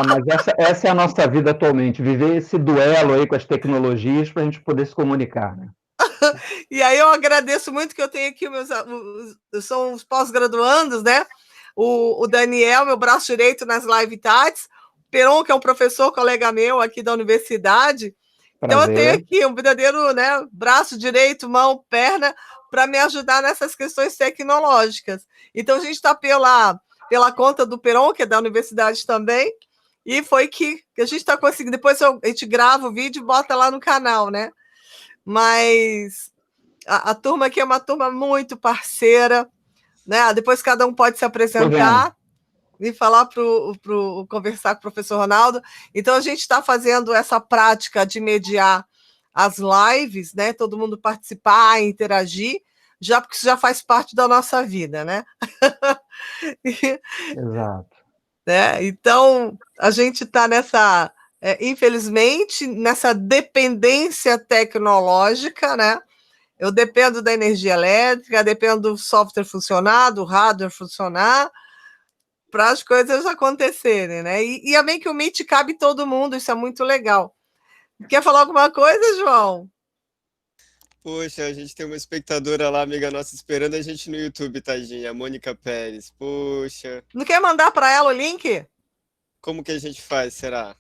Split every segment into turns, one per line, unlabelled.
Mas essa é a nossa vida atualmente, viver esse duelo aí com as tecnologias para a gente poder se comunicar, né?
E aí eu agradeço muito que eu tenho aqui são os pós-graduandos, né? O Daniel, meu braço direito nas live tardes, o Peron, que é um professor, colega meu aqui da universidade. Então eu tenho aqui um verdadeiro, né, braço direito, mão, perna, para me ajudar nessas questões tecnológicas. Então a gente está pela conta do Peron, que é da universidade também, e foi que a gente está conseguindo. Depois a gente grava o vídeo e bota lá no canal, né? Mas a turma aqui é uma turma muito parceira, né? Depois cada um pode se apresentar e falar conversar com o professor Ronaldo. Então a gente está fazendo essa prática de mediar as lives, né? Todo mundo participar, interagir, já porque isso já faz parte da nossa vida, né?
Exato.
Né? Então a gente está infelizmente, nessa dependência tecnológica, né? Eu dependo da energia elétrica, dependo do software funcionar, do hardware funcionar, para as coisas acontecerem, né? E é bem que o Meet cabe todo mundo, isso é muito legal. Quer falar alguma coisa, João?
Poxa, a gente tem uma espectadora lá, amiga nossa, esperando a gente no YouTube, tadinha, a Mônica Pérez. Poxa.
Não quer mandar para ela o link?
Como que a gente faz, será?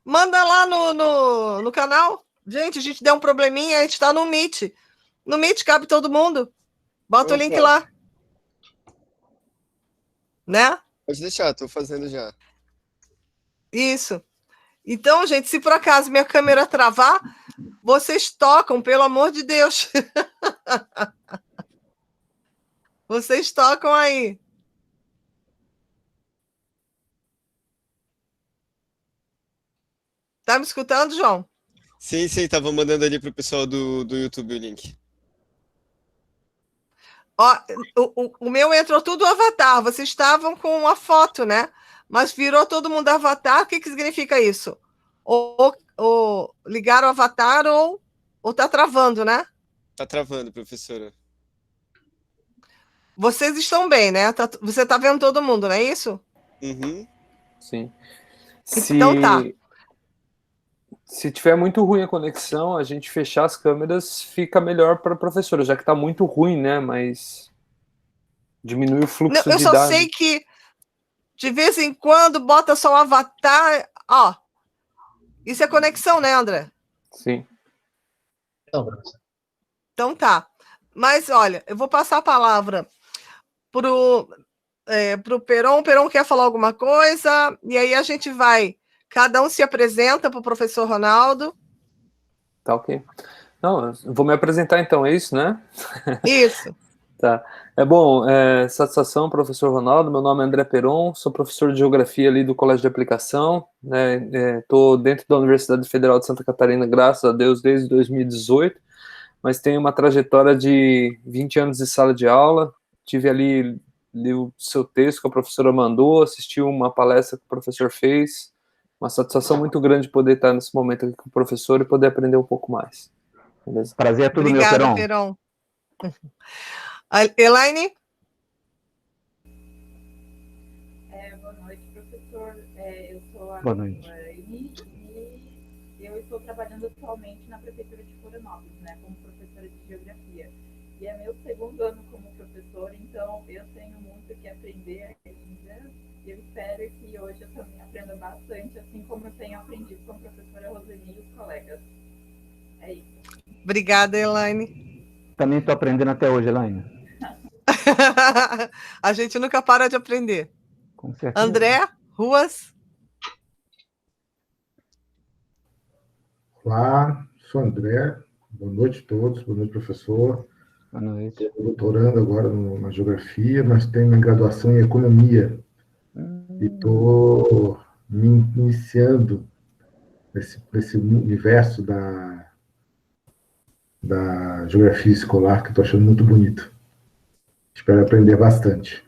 Manda lá no canal. Gente, a gente deu um probleminha, a gente está no Meet. No Meet cabe todo mundo. Bota o link lá. Né?
Pode deixar, estou fazendo já.
Isso. Então, gente, se por acaso minha câmera travar, vocês tocam, pelo amor de Deus. Vocês tocam aí. Tá me escutando, João?
Sim, estava mandando ali pro pessoal do YouTube o link.
Ó, o meu entrou tudo avatar. Vocês estavam com a foto, né? Mas virou todo mundo avatar. O que significa isso? Ou ligaram o avatar ou tá travando, né?
Tá travando, professora.
Vocês estão bem, né? Você tá vendo todo mundo, não é isso?
Uhum.
Sim.
Então tá.
Se tiver muito ruim a conexão, a gente fechar as câmeras fica melhor para a professora, já que está muito ruim, né? Mas diminui o fluxo de dados.
Eu só sei que de vez em quando bota só o avatar. Ó, isso é conexão, né, André?
Sim.
Então tá. Mas olha, eu vou passar a palavra pro Peron. O Peron quer falar alguma coisa? E aí a gente vai. Cada um se apresenta para o professor Ronaldo.
Tá ok. Não, eu vou me apresentar então, é isso, né?
Isso.
Tá. Satisfação, professor Ronaldo. Meu nome é André Peron, sou professor de Geografia ali do Colégio de Aplicação. Estou dentro da Universidade Federal de Santa Catarina, graças a Deus, desde 2018, mas tenho uma trajetória de 20 anos de sala de aula. Tive ali, li o seu texto que a professora mandou, assisti uma palestra que o professor fez. Uma satisfação muito grande poder estar nesse momento aqui com o professor e poder aprender um pouco mais. Beleza?
Prazer é tudo
Obrigada,
meu,
Peron. Elaine?
Boa noite, professor. Eu sou a
Elaine
e eu estou trabalhando atualmente na Prefeitura de Florianópolis, né, como professora de Geografia. E é meu segundo ano como professora, então eu tenho muito que aprender ainda. E eu espero que hoje eu também aprenda bastante, assim como eu tenho aprendido com a professora Roseni e os colegas. É isso.
Obrigada, Elaine.
Também estou aprendendo até hoje, Elaine.
A gente nunca para de aprender.
Com certeza.
André, Ruas.
Olá, sou André. Boa noite a todos. Boa noite, professor.
Boa noite.
Estou doutorando agora na Geografia, mas tenho minha graduação em Economia. E estou me iniciando nesse universo da geografia escolar, que estou achando muito bonito. Espero aprender bastante.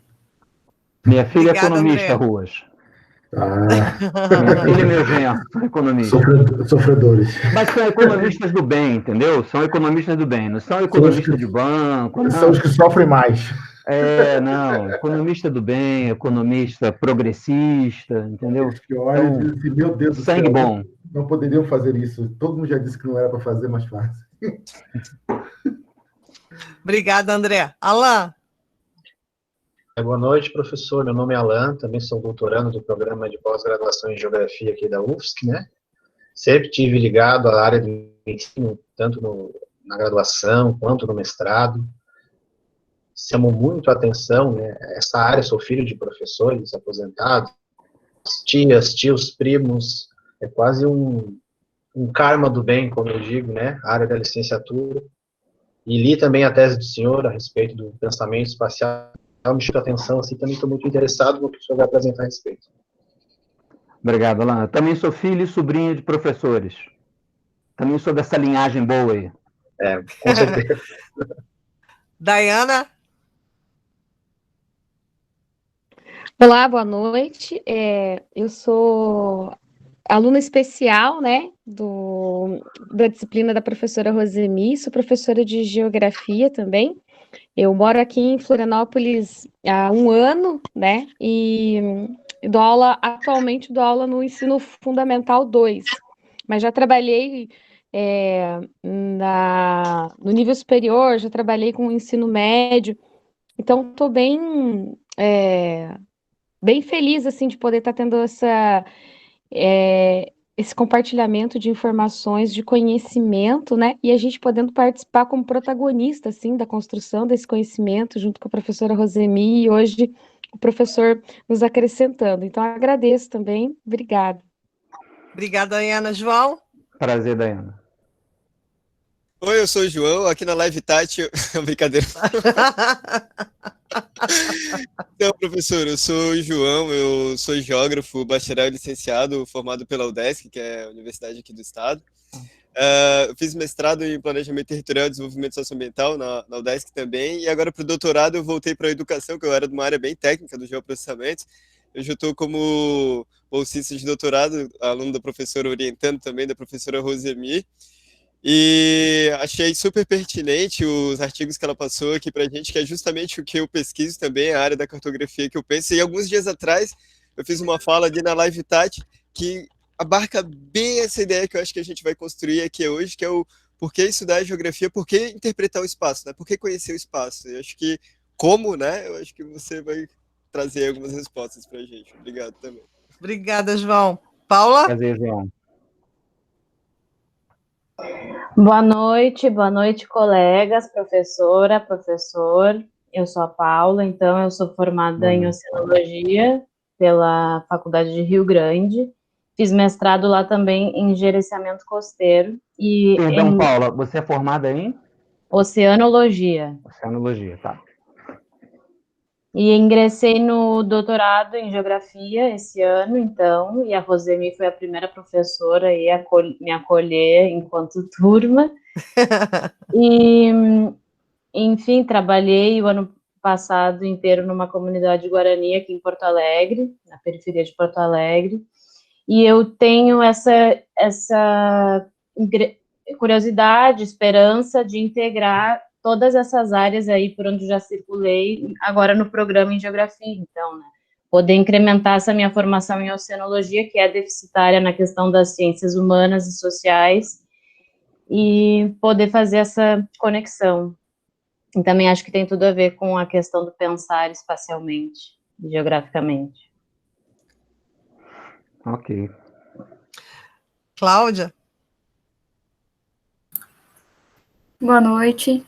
Minha filha é economista,
André.
Ruas. Minha filha e meu genro são economistas.
Sofredores.
Mas são economistas do bem, entendeu? São economistas do bem, não são economistas de banco.
São os que sofrem mais.
Não, economista do bem, economista progressista, entendeu?
Que olha e diz assim, meu Deus do
Sangue
céu,
bom.
não poderiam fazer isso. Todo mundo já disse que não era para fazer, mas faz.
Obrigada, André. Alan.
Boa noite, professor. Meu nome é Alan, também sou doutorando do programa de pós-graduação em Geografia aqui da UFSC, né? Sempre tive ligado à área do ensino, tanto na graduação quanto no mestrado. Chamou muito a atenção, né? Essa área, sou filho de professores aposentados, tias, tios, primos, é quase um karma do bem, como eu digo, né? A área da licenciatura. E li também a tese do senhor a respeito do pensamento espacial, me chamou a atenção, assim, também estou muito interessado no que o senhor vai apresentar a respeito.
Obrigado, Alan. Eu também sou filho e sobrinho de professores. Também sou dessa linhagem boa aí.
Com certeza.
Dayana.
Olá, boa noite. Eu sou aluna especial, né, da disciplina da professora Rosemi, sou professora de Geografia também. Eu moro aqui em Florianópolis há 1 ano, né, e atualmente dou aula no ensino fundamental 2, mas já trabalhei no nível superior, já trabalhei com o ensino médio, então estou bem feliz, assim, de poder estar tendo esse compartilhamento de informações, de conhecimento, né, e a gente podendo participar como protagonista, assim, da construção desse conhecimento, junto com a professora Rosemi, e hoje o professor nos acrescentando. Então, agradeço também. Obrigada.
Obrigada, Dayana. João?
Prazer, Dayana.
Oi, eu sou o João, aqui na Live Tati. Brincadeira. Então, professor, eu sou o João, eu sou geógrafo, bacharel e licenciado, formado pela UDESC, que é a universidade aqui do estado. Eu fiz mestrado em Planejamento Territorial e Desenvolvimento Socioambiental na UDESC também, e agora para o doutorado eu voltei para a educação, que eu era de uma área bem técnica do geoprocessamento. Eu já estou como bolsista de doutorado, aluno da professora, orientando também da professora Rosemi, e achei super pertinente os artigos que ela passou aqui para a gente, que é justamente o que eu pesquiso também, a área da cartografia que eu penso. E alguns dias atrás eu fiz uma fala ali na Live Tati que abarca bem essa ideia que eu acho que a gente vai construir aqui hoje, que é o por que estudar a geografia, por que interpretar o espaço, né? Por que conhecer o espaço? Eu acho que como, né? Eu acho que você vai trazer algumas respostas para a gente. Obrigado também.
Obrigada, João. Paula?
Prazer, João.
Boa noite, colegas, professora, professor. Eu sou a Paula, então eu sou formada em Oceanologia pela Faculdade de Rio Grande. Fiz mestrado lá também em Gerenciamento Costeiro.
Perdão, Paula, você é formada em?
Oceanologia.
Oceanologia, tá.
E ingressei no doutorado em Geografia esse ano, então, e a Rosemi foi a primeira professora a me acolher enquanto turma. E, enfim, trabalhei o ano passado inteiro numa comunidade guarani aqui em Porto Alegre, na periferia de Porto Alegre, e eu tenho essa curiosidade, esperança de integrar todas essas áreas aí por onde já circulei, agora no programa em Geografia, então, né, poder incrementar essa minha formação em Oceanologia, que é deficitária na questão das ciências humanas e sociais, e poder fazer essa conexão. E também acho que tem tudo a ver com a questão do pensar espacialmente, geograficamente.
Ok.
Cláudia?
Boa noite.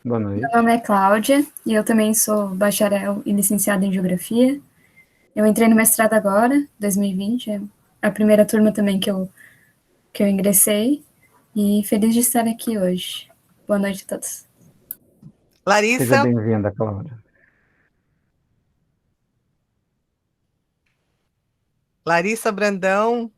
Boa noite.
Meu nome é Cláudia e eu também sou bacharel e licenciada em Geografia. Eu entrei no mestrado agora, 2020, é a primeira turma também que eu ingressei, e feliz de estar aqui hoje. Boa noite a todos.
Larissa?
Seja bem-vinda, Cláudia.
Larissa Brandão.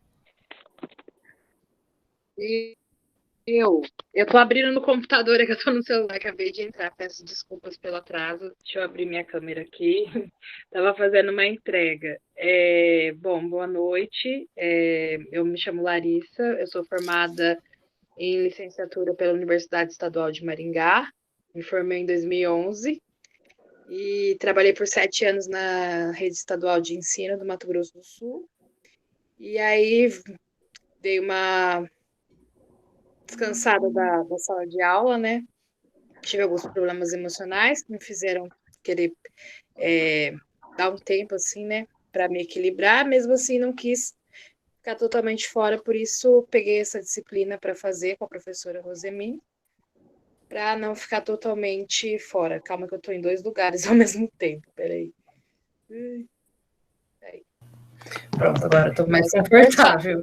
Eu tô abrindo no computador, é que eu tô no celular, acabei de entrar, peço desculpas pelo atraso. Deixa eu abrir minha câmera aqui. Tava fazendo uma entrega. Bom, boa noite. Eu me chamo Larissa, eu sou formada em licenciatura pela Universidade Estadual de Maringá, me formei em 2011. e trabalhei por 7 anos na rede estadual de ensino do Mato Grosso do Sul. E aí dei uma descansada da sala de aula, né? Tive alguns problemas emocionais que me fizeram querer dar um tempo, assim, né? Para me equilibrar. Mesmo assim, não quis ficar totalmente fora, por isso peguei essa disciplina para fazer com a professora Rosemi, para não ficar totalmente fora. Calma que eu estou em 2 lugares ao mesmo tempo, peraí. Pronto, agora estou mais confortável.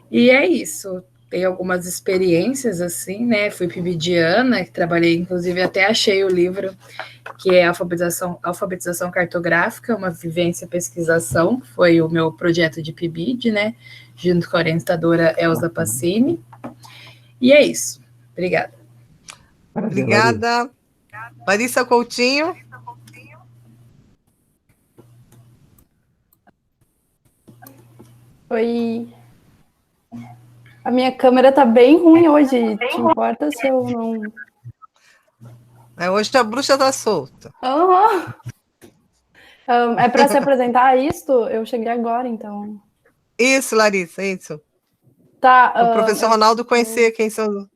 E é isso. Tem algumas experiências, assim, né? Fui PIBidiana, que trabalhei, inclusive, até achei o livro, que é Alfabetização Cartográfica, uma vivência e pesquisação, foi o meu projeto de PIBID, né? Junto com a orientadora Elza Passini. E é isso. Obrigada.
Obrigada. Larissa Coutinho.
Oi. A minha câmera tá bem ruim hoje. Te importa se eu não...
Hoje a bruxa tá solta.
Uhum. É para se apresentar isto? Eu cheguei agora, então.
Isso, Larissa, isso.
Tá.
O professor Ronaldo conhecer quem são.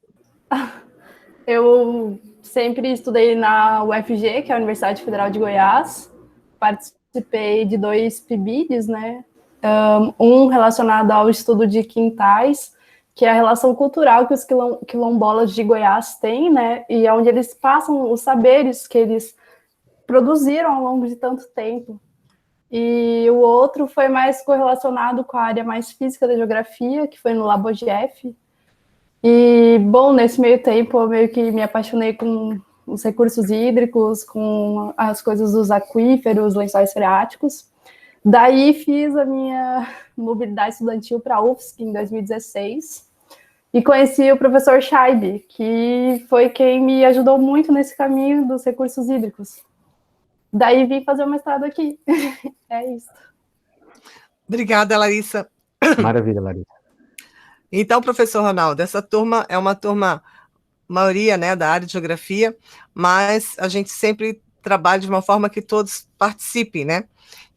Eu sempre estudei na UFG, que é a Universidade Federal de Goiás. Participei de 2 PIBIDs, né? Um relacionado ao estudo de quintais, que é a relação cultural que os quilombolas de Goiás têm, né? E é onde eles passam os saberes que eles produziram ao longo de tanto tempo. E o outro foi mais correlacionado com a área mais física da geografia, que foi no LaboGef. E, bom, nesse meio tempo eu meio que me apaixonei com os recursos hídricos, com as coisas dos aquíferos, lençóis freáticos. Daí fiz a minha mobilidade estudantil para a UFSC em 2016 e conheci o professor Scheib, que foi quem me ajudou muito nesse caminho dos recursos hídricos. Daí vim fazer o mestrado aqui. É isso.
Obrigada, Larissa.
Maravilha, Larissa.
Então, professor Ronaldo, essa turma é uma turma, maioria, né, da área de geografia, mas a gente sempre trabalha de uma forma que todos participem, né?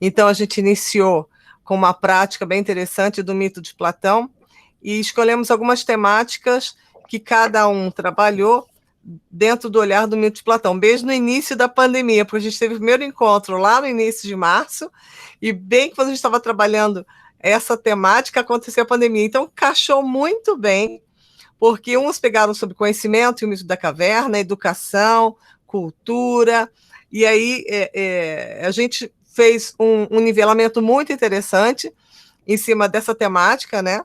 Então, a gente iniciou com uma prática bem interessante do mito de Platão e escolhemos algumas temáticas que cada um trabalhou dentro do olhar do mito de Platão, desde no início da pandemia, porque a gente teve o primeiro encontro lá no início de março, e bem quando a gente estava trabalhando essa temática, aconteceu a pandemia. Então, encaixou muito bem, porque uns pegaram sobre conhecimento e o mito da caverna, educação, cultura, e aí a gente fez um nivelamento muito interessante em cima dessa temática, né?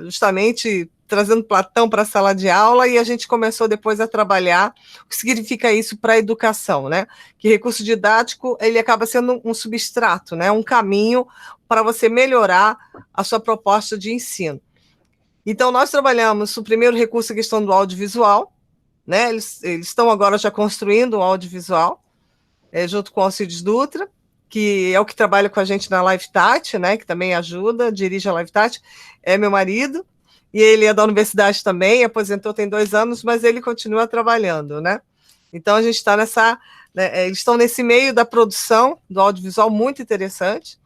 Justamente trazendo Platão para a sala de aula, e a gente começou depois a trabalhar o que significa isso para a educação, né? Que recurso didático ele acaba sendo um substrato, né? Um caminho para você melhorar a sua proposta de ensino. Então, nós trabalhamos o primeiro recurso, a questão do audiovisual, né? Eles estão agora já construindo um audiovisual, junto com o Alcides Dutra, que é o que trabalha com a gente na LiveTat, né? Que também ajuda, dirige a LiveTat, é meu marido, e ele é da universidade também, aposentou tem 2 anos, mas ele continua trabalhando, né? Então, a gente está eles estão nesse meio da produção do audiovisual muito interessante.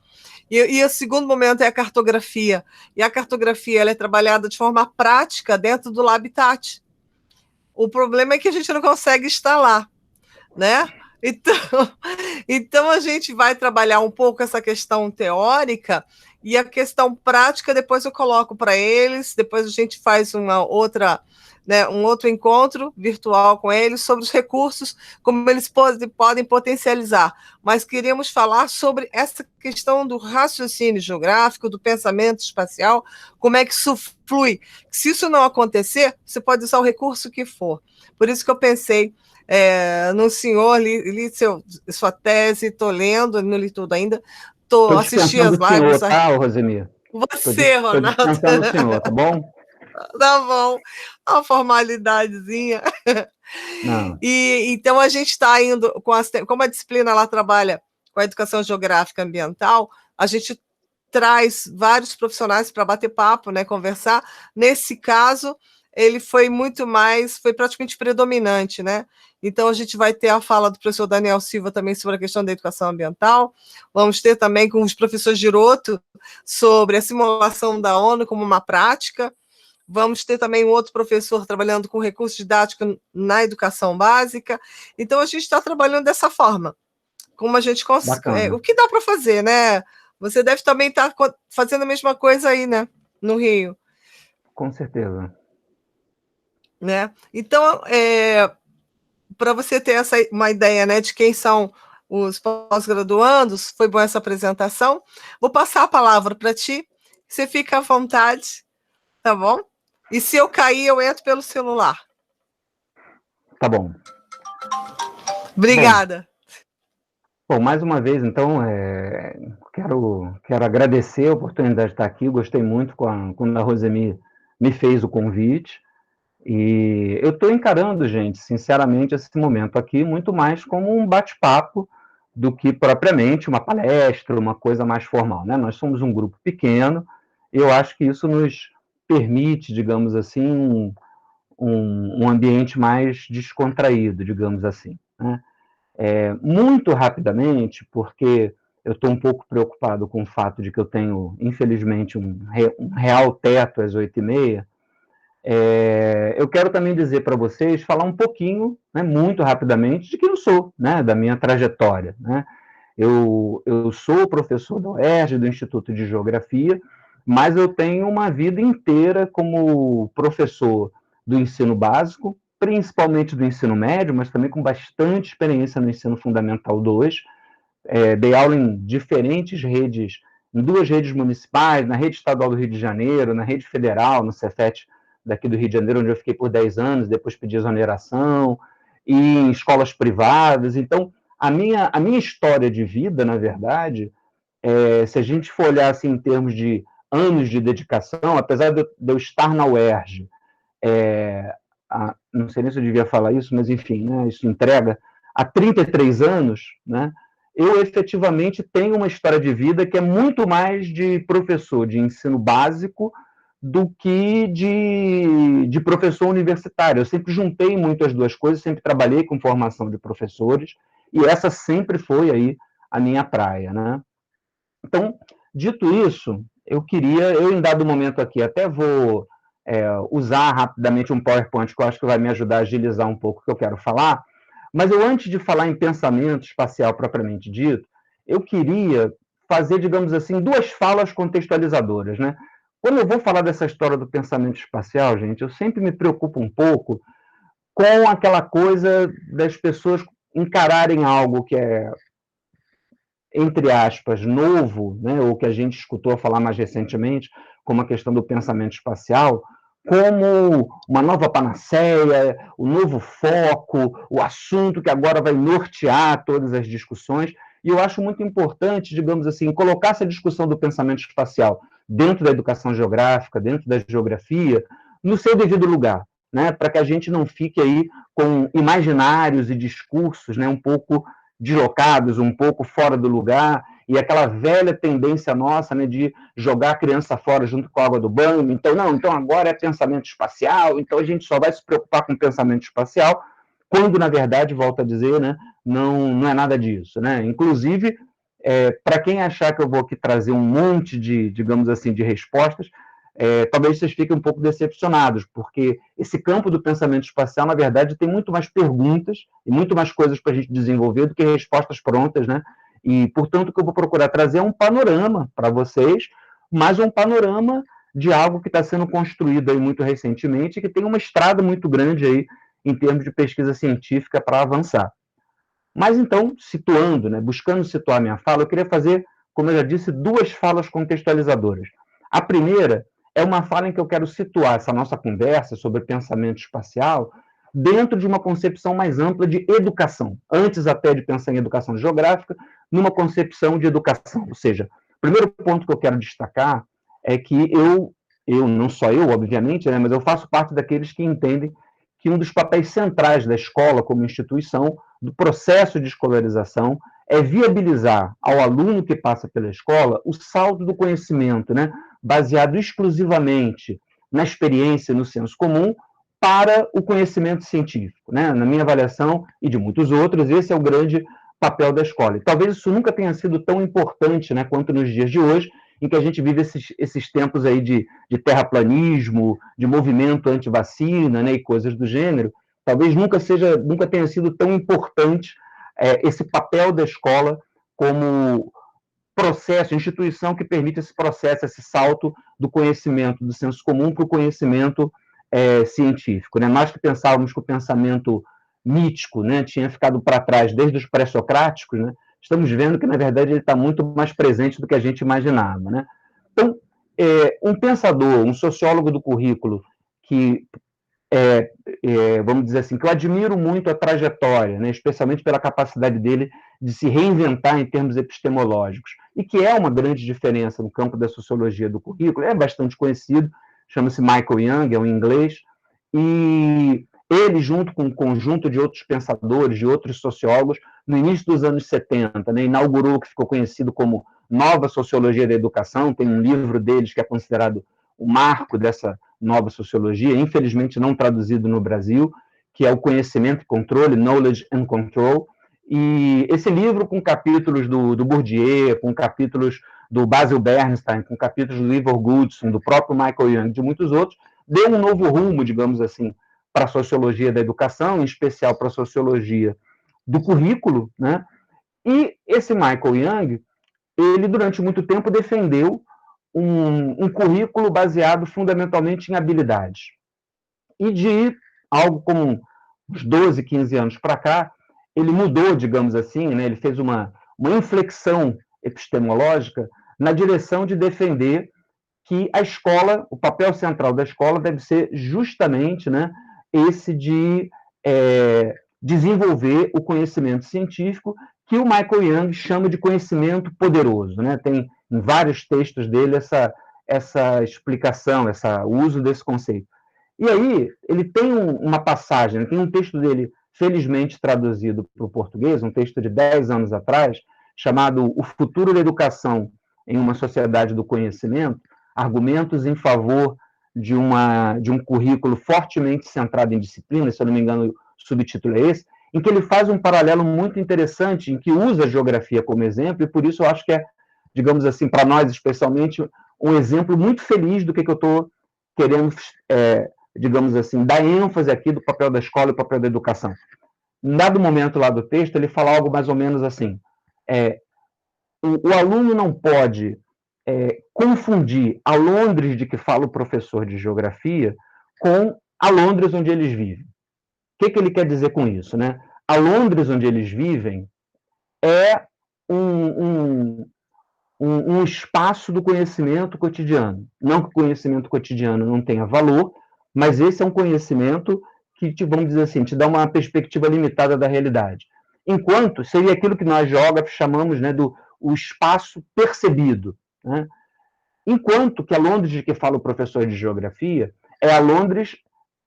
E o segundo momento é a cartografia. E a cartografia ela é trabalhada de forma prática dentro do LabTat. O problema é que a gente não consegue instalar, né? Então a gente vai trabalhar um pouco essa questão teórica e a questão prática depois eu coloco para eles, depois a gente faz um outro encontro virtual com eles sobre os recursos, como eles podem potencializar. Mas queríamos falar sobre essa questão do raciocínio geográfico, do pensamento espacial, como é que isso flui. Se isso não acontecer, você pode usar o recurso que for. Por isso que eu pensei no senhor, li sua tese, estou lendo, não li tudo ainda, estou assistindo as lives.
Tá, Rosemi?
Você, Ronaldo.
Estou dispensando o senhor, tá bom?
Tá bom, uma formalidadezinha.
Não.
E então a gente está indo, como a disciplina lá trabalha com a educação geográfica ambiental, a gente traz vários profissionais para bater papo, né, conversar. Nesse caso, ele foi foi praticamente predominante, né? Então, a gente vai ter a fala do professor Daniel Silva também sobre a questão da educação ambiental, vamos ter também com os professores Giroto sobre a simulação da ONU como uma prática, vamos ter também um outro professor trabalhando com recursos didáticos na educação básica, então a gente está trabalhando dessa forma, como a gente consegue, o que dá para fazer, né? Você deve também estar fazendo a mesma coisa aí, né, no Rio.
Com certeza.
Né? Então, para você ter uma ideia, né, de quem são os pós-graduandos, foi boa essa apresentação. Vou passar a palavra para ti, você fica à vontade, tá bom? E se eu cair, eu entro pelo celular.
Tá bom.
Obrigada.
Bom, mais uma vez, então, quero agradecer a oportunidade de estar aqui, gostei muito quando a Rosemi me fez o convite, e eu estou encarando, gente, sinceramente, esse momento aqui muito mais como um bate-papo do que propriamente uma palestra, uma coisa mais formal, né? Nós somos um grupo pequeno, e eu acho que isso nos permite, digamos assim, um ambiente mais descontraído, digamos assim, né? Muito rapidamente, porque eu estou um pouco preocupado com o fato de que eu tenho, infelizmente, um real teto às 8h30, eu quero também dizer para vocês, falar um pouquinho, né, muito rapidamente, de quem eu sou, né, da minha trajetória, né? Eu sou professor da UERJ, do Instituto de Geografia, mas eu tenho uma vida inteira como professor do ensino básico, principalmente do ensino médio, mas também com bastante experiência no ensino fundamental 2. Dei aula em diferentes redes, em 2 redes municipais, na rede estadual do Rio de Janeiro, na rede federal, no Cefet daqui do Rio de Janeiro, onde eu fiquei por 10 anos, depois pedi exoneração, e em escolas privadas. Então, a minha história de vida, na verdade, se a gente for olhar assim, em termos de anos de dedicação, apesar de eu estar na UERJ, não sei nem se eu devia falar isso, mas enfim, né, isso entrega, há 33 anos, né, eu efetivamente tenho uma história de vida que é muito mais de professor de ensino básico do que de professor universitário. Eu sempre juntei muito as duas coisas, sempre trabalhei com formação de professores, e essa sempre foi aí a minha praia, né? Então, dito isso, eu em dado momento aqui, até vou usar rapidamente um PowerPoint que eu acho que vai me ajudar a agilizar um pouco o que eu quero falar, mas antes de falar em pensamento espacial propriamente dito, eu queria fazer, digamos assim, 2 falas contextualizadoras, né? Quando eu vou falar dessa história do pensamento espacial, gente, eu sempre me preocupo um pouco com aquela coisa das pessoas encararem algo que é, entre aspas, novo, né, ou que a gente escutou falar mais recentemente, como a questão do pensamento espacial, como uma nova panaceia, o novo foco, o assunto que agora vai nortear todas as discussões. E eu acho muito importante, digamos assim, colocar essa discussão do pensamento espacial dentro da educação geográfica, dentro da geografia, no seu devido lugar, né, para que a gente não fique aí com imaginários e discursos, né, um pouco deslocados, um pouco fora do lugar, e aquela velha tendência nossa, né, de jogar a criança fora junto com a água do banho. Então agora é pensamento espacial, então a gente só vai se preocupar com pensamento espacial, quando, na verdade, volto a dizer, né, não é nada disso, né? Inclusive, para quem achar que eu vou aqui trazer um monte de, digamos assim, de respostas, talvez vocês fiquem um pouco decepcionados, porque esse campo do pensamento espacial, na verdade, tem muito mais perguntas e muito mais coisas para a gente desenvolver do que respostas prontas, né? E, portanto, o que eu vou procurar trazer é um panorama para vocês, mas um panorama de algo que está sendo construído aí muito recentemente e que tem uma estrada muito grande aí em termos de pesquisa científica para avançar. Mas, então, situando, né, buscando situar minha fala, eu queria fazer, como eu já disse, 2 falas contextualizadoras. A primeira é uma fala em que eu quero situar essa nossa conversa sobre pensamento espacial dentro de uma concepção mais ampla de educação, antes até de pensar em educação geográfica, numa concepção de educação. Ou seja, o primeiro ponto que eu quero destacar é que eu não só eu, obviamente, né, mas eu faço parte daqueles que entendem que um dos papéis centrais da escola como instituição, do processo de escolarização, é viabilizar ao aluno que passa pela escola o salto do conhecimento, né, baseado exclusivamente na experiência, no senso comum, para o conhecimento científico, né? Na minha avaliação, e de muitos outros, esse é o grande papel da escola. E talvez isso nunca tenha sido tão importante, né, quanto nos dias de hoje, em que a gente vive esses tempos aí de terraplanismo, de movimento anti-vacina, né, e coisas do gênero. Talvez nunca tenha sido tão importante esse papel da escola como processo, instituição que permite esse processo, esse salto do conhecimento do senso comum para o conhecimento científico, né? Nós que pensávamos que o pensamento mítico, né, tinha ficado para trás desde os pré-socráticos, né, estamos vendo que, na verdade, ele está muito mais presente do que a gente imaginava, né? Então, um pensador, um sociólogo do currículo que, vamos dizer assim, que eu admiro muito a trajetória, né, especialmente pela capacidade dele de se reinventar em termos epistemológicos, e que é uma grande diferença no campo da sociologia do currículo, é bastante conhecido, chama-se Michael Young, é um inglês, e ele, junto com um conjunto de outros pensadores, de outros sociólogos, no início dos anos 70, né, inaugurou o que ficou conhecido como Nova Sociologia da Educação. Tem um livro deles que é considerado o marco dessa nova sociologia, infelizmente não traduzido no Brasil, que é o Conhecimento e Controle, Knowledge and Control. E esse livro, com capítulos do Bourdieu, com capítulos do Basil Bernstein, com capítulos do Ivor Goodson, do próprio Michael Young, de muitos outros, deu um novo rumo, digamos assim, para a sociologia da educação, em especial para a sociologia do currículo, né? E esse Michael Young, ele durante muito tempo defendeu um currículo baseado fundamentalmente em habilidades. E de algo como uns 12, 15 anos para cá, ele mudou, digamos assim, né? Ele fez uma inflexão epistemológica na direção de defender que a escola, o papel central da escola deve ser justamente, né, esse de desenvolver o conhecimento científico, que o Michael Young chama de conhecimento poderoso, né? Tem em vários textos dele essa explicação, o uso desse conceito. E aí, ele tem uma passagem, tem um texto dele, felizmente traduzido para o português, um texto de 10 anos atrás, chamado O Futuro da Educação em uma Sociedade do Conhecimento, argumentos em favor de um currículo fortemente centrado em disciplina, se eu não me engano, o subtítulo é esse, em que ele faz um paralelo muito interessante, em que usa a geografia como exemplo, e por isso eu acho que é, digamos assim, para nós especialmente, um exemplo muito feliz do que eu estou querendo, digamos assim, dar ênfase aqui do papel da escola e do papel da educação. Em dado momento lá do texto, ele fala algo mais ou menos assim, o aluno não pode confundir a Londres de que fala o professor de geografia com a Londres onde eles vivem. O que ele quer dizer com isso, né? A Londres onde eles vivem é um espaço do conhecimento cotidiano. Não que o conhecimento cotidiano não tenha valor, mas esse é um conhecimento que, vamos dizer assim, te dá uma perspectiva limitada da realidade. Enquanto seria aquilo que nós geógrafos chamamos, né, o espaço percebido, né? Enquanto que a Londres de que fala o professor de geografia é a Londres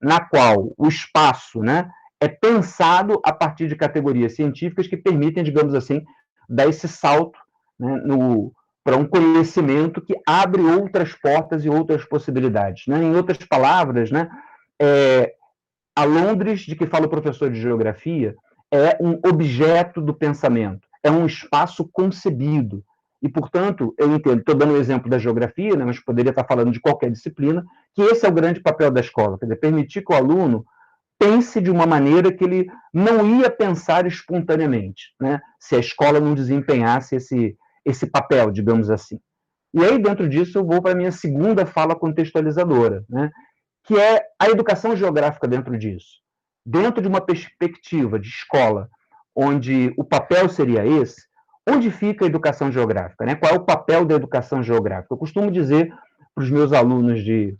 na qual o espaço, né, é pensado a partir de categorias científicas que permitem, digamos assim, dar esse salto, né, para um conhecimento que abre outras portas e outras possibilidades, né? Em outras palavras, né, a Londres de que fala o professor de geografia é um objeto do pensamento, é um espaço concebido. E, portanto, eu entendo, estou dando o exemplo da geografia, né, mas poderia estar falando de qualquer disciplina, que esse é o grande papel da escola, quer dizer, permitir que o aluno pense de uma maneira que ele não ia pensar espontaneamente, né, se a escola não desempenhasse esse papel, digamos assim. E aí, dentro disso, eu vou para a minha segunda fala contextualizadora, né, que é a educação geográfica dentro disso. Dentro de uma perspectiva de escola, onde o papel seria esse, onde fica a educação geográfica, né? Qual é o papel da educação geográfica? Eu costumo dizer para os meus alunos de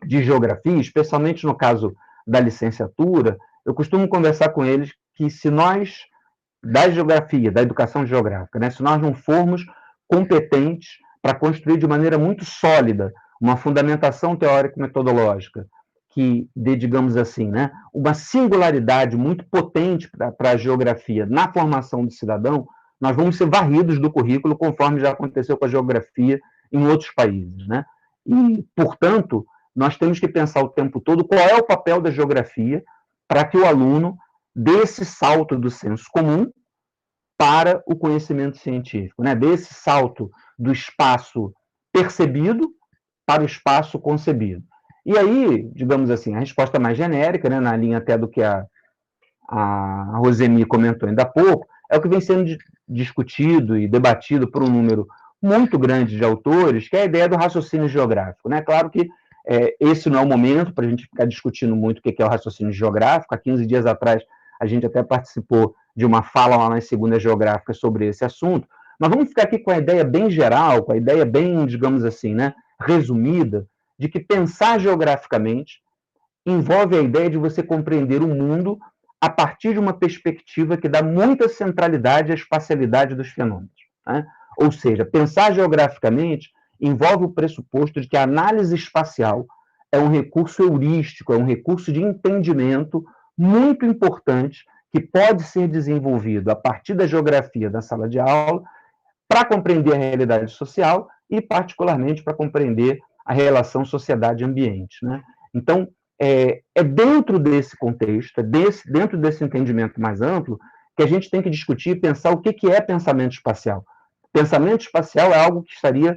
geografia, especialmente no caso da licenciatura, eu costumo conversar com eles que se nós, da geografia, da educação geográfica, né, se nós não formos competentes para construir de maneira muito sólida uma fundamentação teórico-metodológica que dê, digamos assim, né, uma singularidade muito potente para a geografia na formação do cidadão, nós vamos ser varridos do currículo, conforme já aconteceu com a geografia em outros países, né? E, portanto, nós temos que pensar o tempo todo qual é o papel da geografia para que o aluno dê esse salto do senso comum para o conhecimento científico, né? Desse salto do espaço percebido para o espaço concebido. E aí, digamos assim, a resposta mais genérica, né, na linha até do que a Rosemi comentou ainda há pouco, é o que vem sendo discutido e debatido por um número muito grande de autores, que é a ideia do raciocínio geográfico, né? Claro que esse não é o momento para a gente ficar discutindo muito o que é o raciocínio geográfico. Há 15 dias atrás, a gente até participou de uma fala lá nas segundas geográficas sobre esse assunto, mas vamos ficar aqui com a ideia bem geral, com a ideia bem, digamos assim, né, resumida, de que pensar geograficamente envolve a ideia de você compreender o mundo a partir de uma perspectiva que dá muita centralidade à espacialidade dos fenômenos, né? Ou seja, pensar geograficamente envolve o pressuposto de que a análise espacial é um recurso heurístico, é um recurso de entendimento muito importante que pode ser desenvolvido a partir da geografia da sala de aula para compreender a realidade social e, particularmente, para compreender a relação sociedade-ambiente, né? Então, é dentro desse contexto, dentro desse entendimento mais amplo, que a gente tem que discutir e pensar o que é pensamento espacial. Pensamento espacial é algo que estaria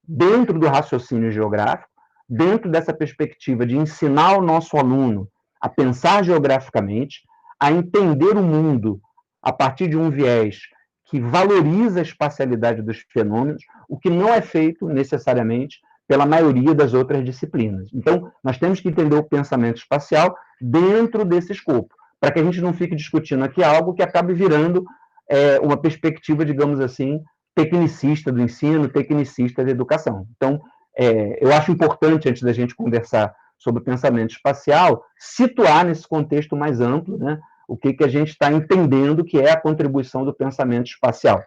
dentro do raciocínio geográfico, dentro dessa perspectiva de ensinar o nosso aluno a pensar geograficamente, a entender o mundo a partir de um viés que valoriza a espacialidade dos fenômenos, o que não é feito necessariamente pela maioria das outras disciplinas. Então, nós temos que entender o pensamento espacial dentro desse escopo, para que a gente não fique discutindo aqui algo que acabe virando uma perspectiva, digamos assim, tecnicista do ensino, tecnicista da educação. Então, eu acho importante, antes da gente conversar sobre o pensamento espacial, situar nesse contexto mais amplo, né, o que a gente está entendendo que é a contribuição do pensamento espacial.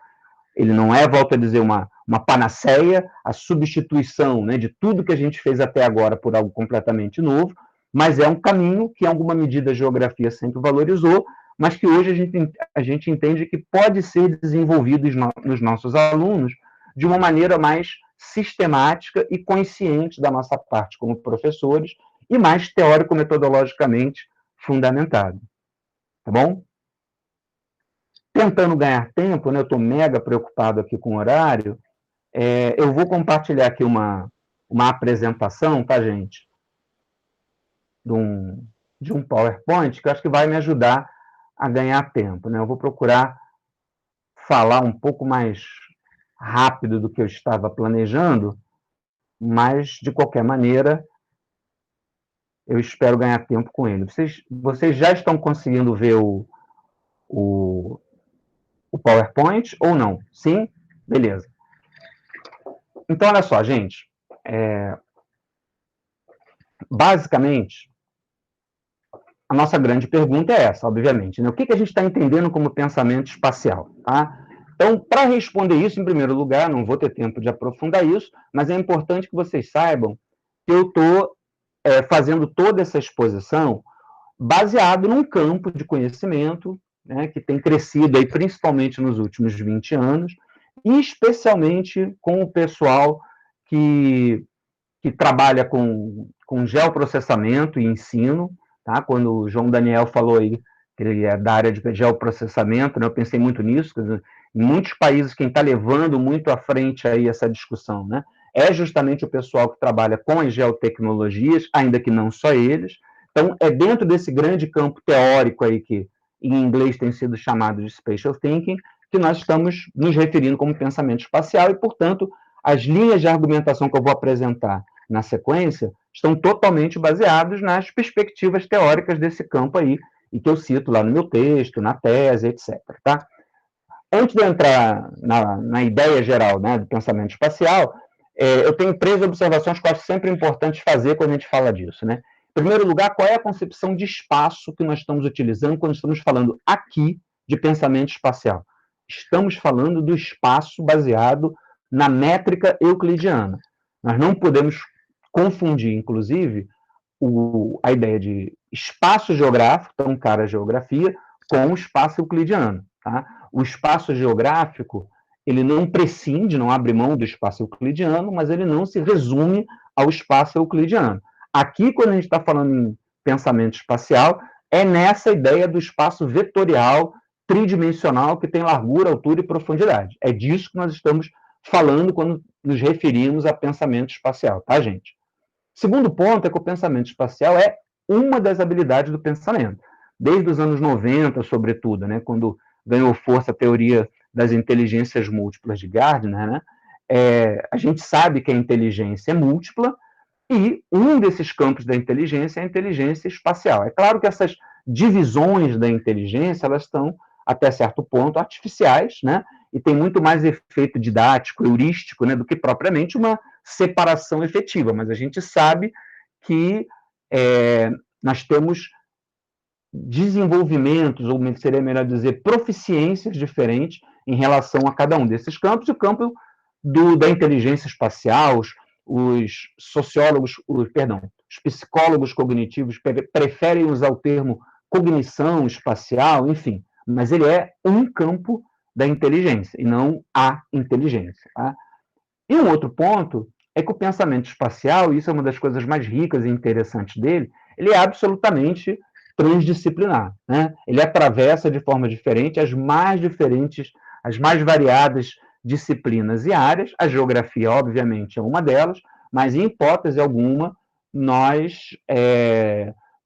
Ele não é, volto a dizer, uma panaceia, a substituição, né, de tudo que a gente fez até agora por algo completamente novo, mas é um caminho que, em alguma medida, a geografia sempre valorizou, mas que hoje a gente entende que pode ser desenvolvido nos nossos alunos de uma maneira mais sistemática e consciente da nossa parte como professores e mais teórico-metodologicamente fundamentado. Tá bom? Tentando ganhar tempo, né, eu estou mega preocupado aqui com o horário, eu vou compartilhar aqui uma apresentação, tá, gente? De um PowerPoint, que eu acho que vai me ajudar a ganhar tempo, né? Eu vou procurar falar um pouco mais rápido do que eu estava planejando, mas, de qualquer maneira, eu espero ganhar tempo com ele. Vocês já estão conseguindo ver o PowerPoint ou não? Sim? Beleza. Então, olha só, gente. Basicamente, a nossa grande pergunta é essa, obviamente, né? O que a gente está entendendo como pensamento espacial, tá? Então, para responder isso, em primeiro lugar, não vou ter tempo de aprofundar isso, mas é importante que vocês saibam que eu estou fazendo toda essa exposição baseado num campo de conhecimento, né, que tem crescido aí, principalmente nos últimos 20 anos, e especialmente com o pessoal que trabalha com geoprocessamento e ensino, tá? Quando o João Daniel falou aí que ele é da área de geoprocessamento, né, eu pensei muito nisso, em muitos países quem está levando muito à frente aí essa discussão, né, é justamente o pessoal que trabalha com as geotecnologias, ainda que não só eles. Então, é dentro desse grande campo teórico aí que em inglês tem sido chamado de spatial thinking, que nós estamos nos referindo como pensamento espacial e, portanto, as linhas de argumentação que eu vou apresentar na sequência estão totalmente baseados nas perspectivas teóricas desse campo aí, e que eu cito lá no meu texto, na tese, etc. Tá? Antes de eu entrar na ideia geral, né, do pensamento espacial, eu tenho 3 observações que eu acho sempre importante fazer quando a gente fala disso, né? Em primeiro lugar, qual é a concepção de espaço que nós estamos utilizando quando estamos falando aqui de pensamento espacial? Estamos falando do espaço baseado na métrica euclidiana. Nós não podemos confundir, inclusive, a ideia de espaço geográfico, tão cara a geografia, com o espaço euclidiano. Tá? O espaço geográfico, ele não prescinde, não abre mão do espaço euclidiano, mas ele não se resume ao espaço euclidiano. Aqui, quando a gente está falando em pensamento espacial, é nessa ideia do espaço vetorial, tridimensional, que tem largura, altura e profundidade. É disso que nós estamos falando quando nos referimos a pensamento espacial, tá, gente? Segundo ponto é que o pensamento espacial é uma das habilidades do pensamento. Desde os anos 90, sobretudo, né, quando ganhou força a teoria das inteligências múltiplas de Gardner, né, a gente sabe que a inteligência é múltipla, e um desses campos da inteligência é a inteligência espacial. É claro que essas divisões da inteligência, elas estão, até certo ponto, artificiais, né, e tem muito mais efeito didático, heurístico, né, do que propriamente uma separação efetiva, mas a gente sabe que nós temos desenvolvimentos, ou seria melhor dizer, proficiências diferentes em relação a cada um desses campos, e o campo da inteligência espacial, os sociólogos, os psicólogos cognitivos preferem usar o termo cognição espacial, enfim, mas ele é um campo da inteligência, e não a inteligência. Tá? E um outro ponto é que o pensamento espacial, e isso é uma das coisas mais ricas e interessantes dele, ele é absolutamente transdisciplinar. Né? Ele atravessa de forma diferente as mais diferentes, as mais variadas disciplinas e áreas. A geografia, obviamente, é uma delas, mas, em hipótese alguma, nós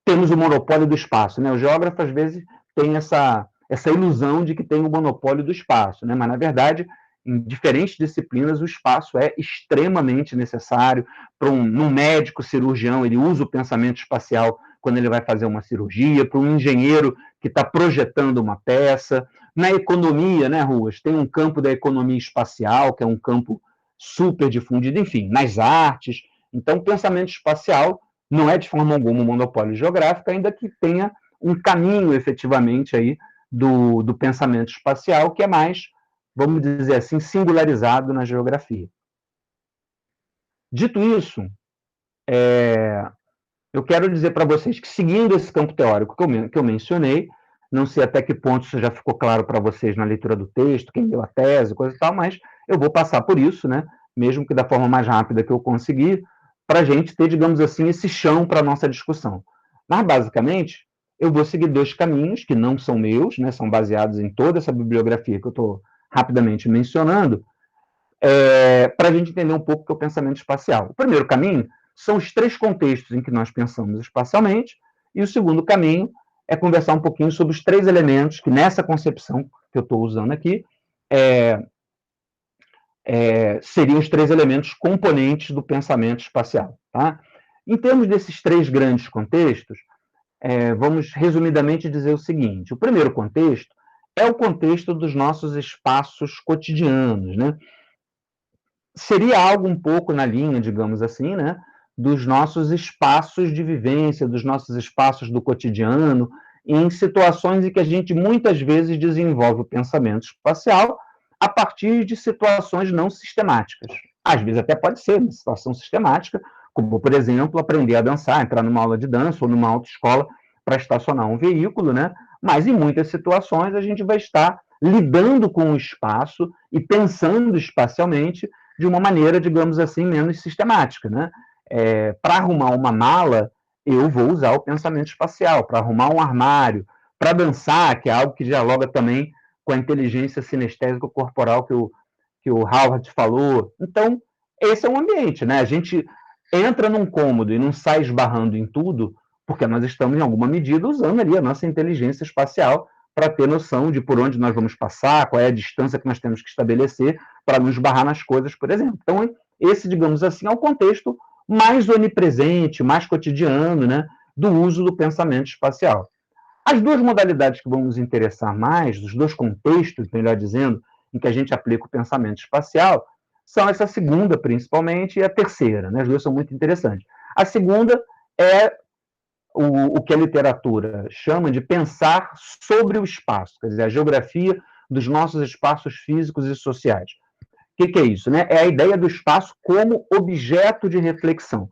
temos o monopólio do espaço. Né? O geógrafo, às vezes, tem essa ilusão de que tem o monopólio do espaço, né? Mas, na verdade, em diferentes disciplinas, o espaço é extremamente necessário. Para um médico cirurgião, ele usa o pensamento espacial quando ele vai fazer uma cirurgia, para um engenheiro que está projetando uma peça. Na economia, né, Ruas, tem um campo da economia espacial, que é um campo super difundido, enfim, nas artes. Então, o pensamento espacial não é de forma alguma um monopólio geográfico, ainda que tenha um caminho, efetivamente, aí do pensamento espacial, que é mais, vamos dizer assim, singularizado na geografia. Dito isso, eu quero dizer para vocês que, seguindo esse campo teórico que eu mencionei, não sei até que ponto isso já ficou claro para vocês na leitura do texto, quem leu a tese, coisa e tal, mas eu vou passar por isso, né, mesmo que da forma mais rápida que eu conseguir, para a gente ter, digamos assim, esse chão para a nossa discussão. Mas, basicamente, eu vou seguir dois caminhos, que não são meus, né, são baseados em toda essa bibliografia que eu estou rapidamente mencionando, para a gente entender um pouco o que é o pensamento espacial. O primeiro caminho são os três contextos em que nós pensamos espacialmente, e o segundo caminho é conversar um pouquinho sobre os três elementos que, nessa concepção que eu estou usando aqui, seriam os três elementos componentes do pensamento espacial. Tá? Em termos desses três grandes contextos, vamos resumidamente dizer o seguinte: o primeiro contexto é o contexto dos nossos espaços cotidianos, né? Seria algo um pouco na linha, digamos assim, né, dos nossos espaços de vivência, dos nossos espaços do cotidiano, em situações em que a gente muitas vezes desenvolve o pensamento espacial a partir de situações não sistemáticas. Às vezes até pode ser uma situação sistemática, como, por exemplo, aprender a dançar, entrar numa aula de dança ou numa autoescola para estacionar um veículo, né? Mas em muitas situações a gente vai estar lidando com o espaço e pensando espacialmente de uma maneira, digamos assim, menos sistemática, né? Para arrumar uma mala, eu vou usar o pensamento espacial. Para arrumar um armário, para dançar, que é algo que dialoga também com a inteligência sinestésica corporal que o Howard falou. Então, esse é um ambiente, né? A gente entra num cômodo e não sai esbarrando em tudo, porque nós estamos, em alguma medida, usando ali a nossa inteligência espacial para ter noção de por onde nós vamos passar, qual é a distância que nós temos que estabelecer para não esbarrar nas coisas, por exemplo. Então, esse, digamos assim, é o contexto mais onipresente, mais cotidiano, né, do uso do pensamento espacial. As duas modalidades que vão nos interessar mais, os dois contextos, melhor dizendo, em que a gente aplica o pensamento espacial, são essa segunda, principalmente, e a terceira, né? As duas são muito interessantes. A segunda é o que a literatura chama de pensar sobre o espaço, quer dizer, a geografia dos nossos espaços físicos e sociais. O que é isso? Né? É a ideia do espaço como objeto de reflexão.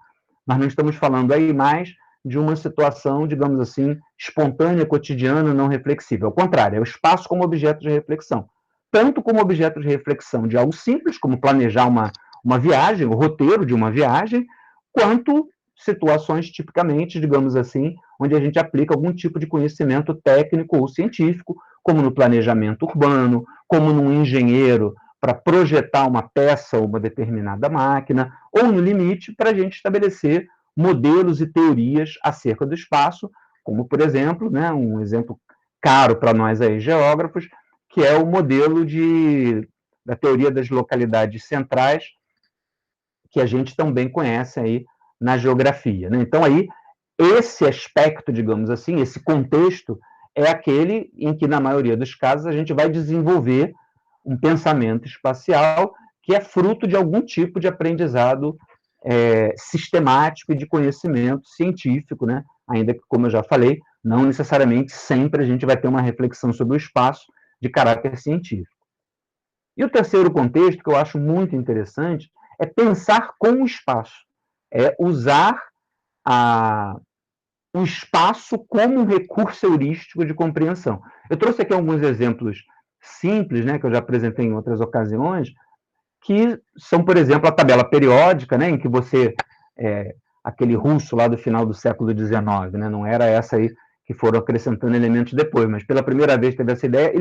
Nós não estamos falando aí mais de uma situação, digamos assim, espontânea, cotidiana, não reflexiva. Ao contrário, é o espaço como objeto de reflexão. Tanto como objeto de reflexão de algo simples, como planejar uma viagem, o roteiro de uma viagem, quanto situações tipicamente, digamos assim, onde a gente aplica algum tipo de conhecimento técnico ou científico, como no planejamento urbano, como num engenheiro para projetar uma peça ou uma determinada máquina, ou, no limite, para a gente estabelecer modelos e teorias acerca do espaço, como, por exemplo, né, um exemplo caro para nós aí, geógrafos, que é o modelo da teoria das localidades centrais, que a gente também conhece aí na geografia, né? Então, aí, esse aspecto, digamos assim, esse contexto, é aquele em que, na maioria dos casos, a gente vai desenvolver um pensamento espacial que é fruto de algum tipo de aprendizado sistemático e de conhecimento científico, né? Ainda que, como eu já falei, não necessariamente sempre a gente vai ter uma reflexão sobre o espaço de caráter científico. E o terceiro contexto, que eu acho muito interessante, é pensar com o espaço, é usar o espaço como um recurso heurístico de compreensão. Eu trouxe aqui alguns exemplos simples, né, que eu já apresentei em outras ocasiões, que são, por exemplo, a tabela periódica, né, em que você, aquele russo lá do final do século XIX, né, não era essa aí que foram acrescentando elementos depois, mas pela primeira vez teve essa ideia,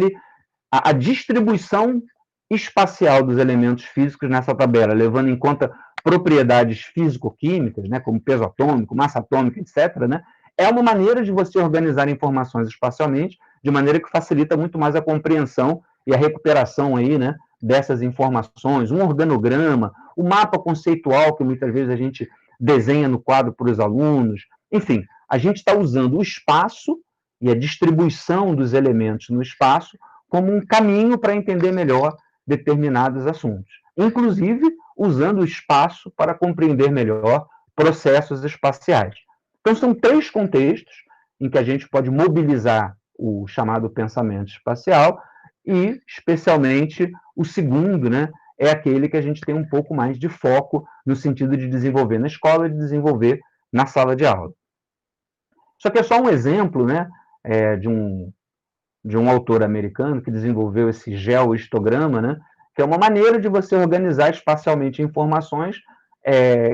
a distribuição espacial dos elementos físicos nessa tabela, levando em conta propriedades físico-químicas, né, como peso atômico, massa atômica, etc., né, é uma maneira de você organizar informações espacialmente, de maneira que facilita muito mais a compreensão e a recuperação aí, né, dessas informações, um organograma, o mapa conceitual que muitas vezes a gente desenha no quadro para os alunos, enfim, a gente está usando o espaço e a distribuição dos elementos no espaço como um caminho para entender melhor determinados assuntos, inclusive usando o espaço para compreender melhor processos espaciais. Então, são 3 contextos em que a gente pode mobilizar o chamado pensamento espacial e, especialmente, o segundo, né, é aquele que a gente tem um pouco mais de foco no sentido de desenvolver na escola e de desenvolver na sala de aula. Só que é só um exemplo, né, de um autor americano que desenvolveu esse geohistograma, né, que é uma maneira de você organizar espacialmente informações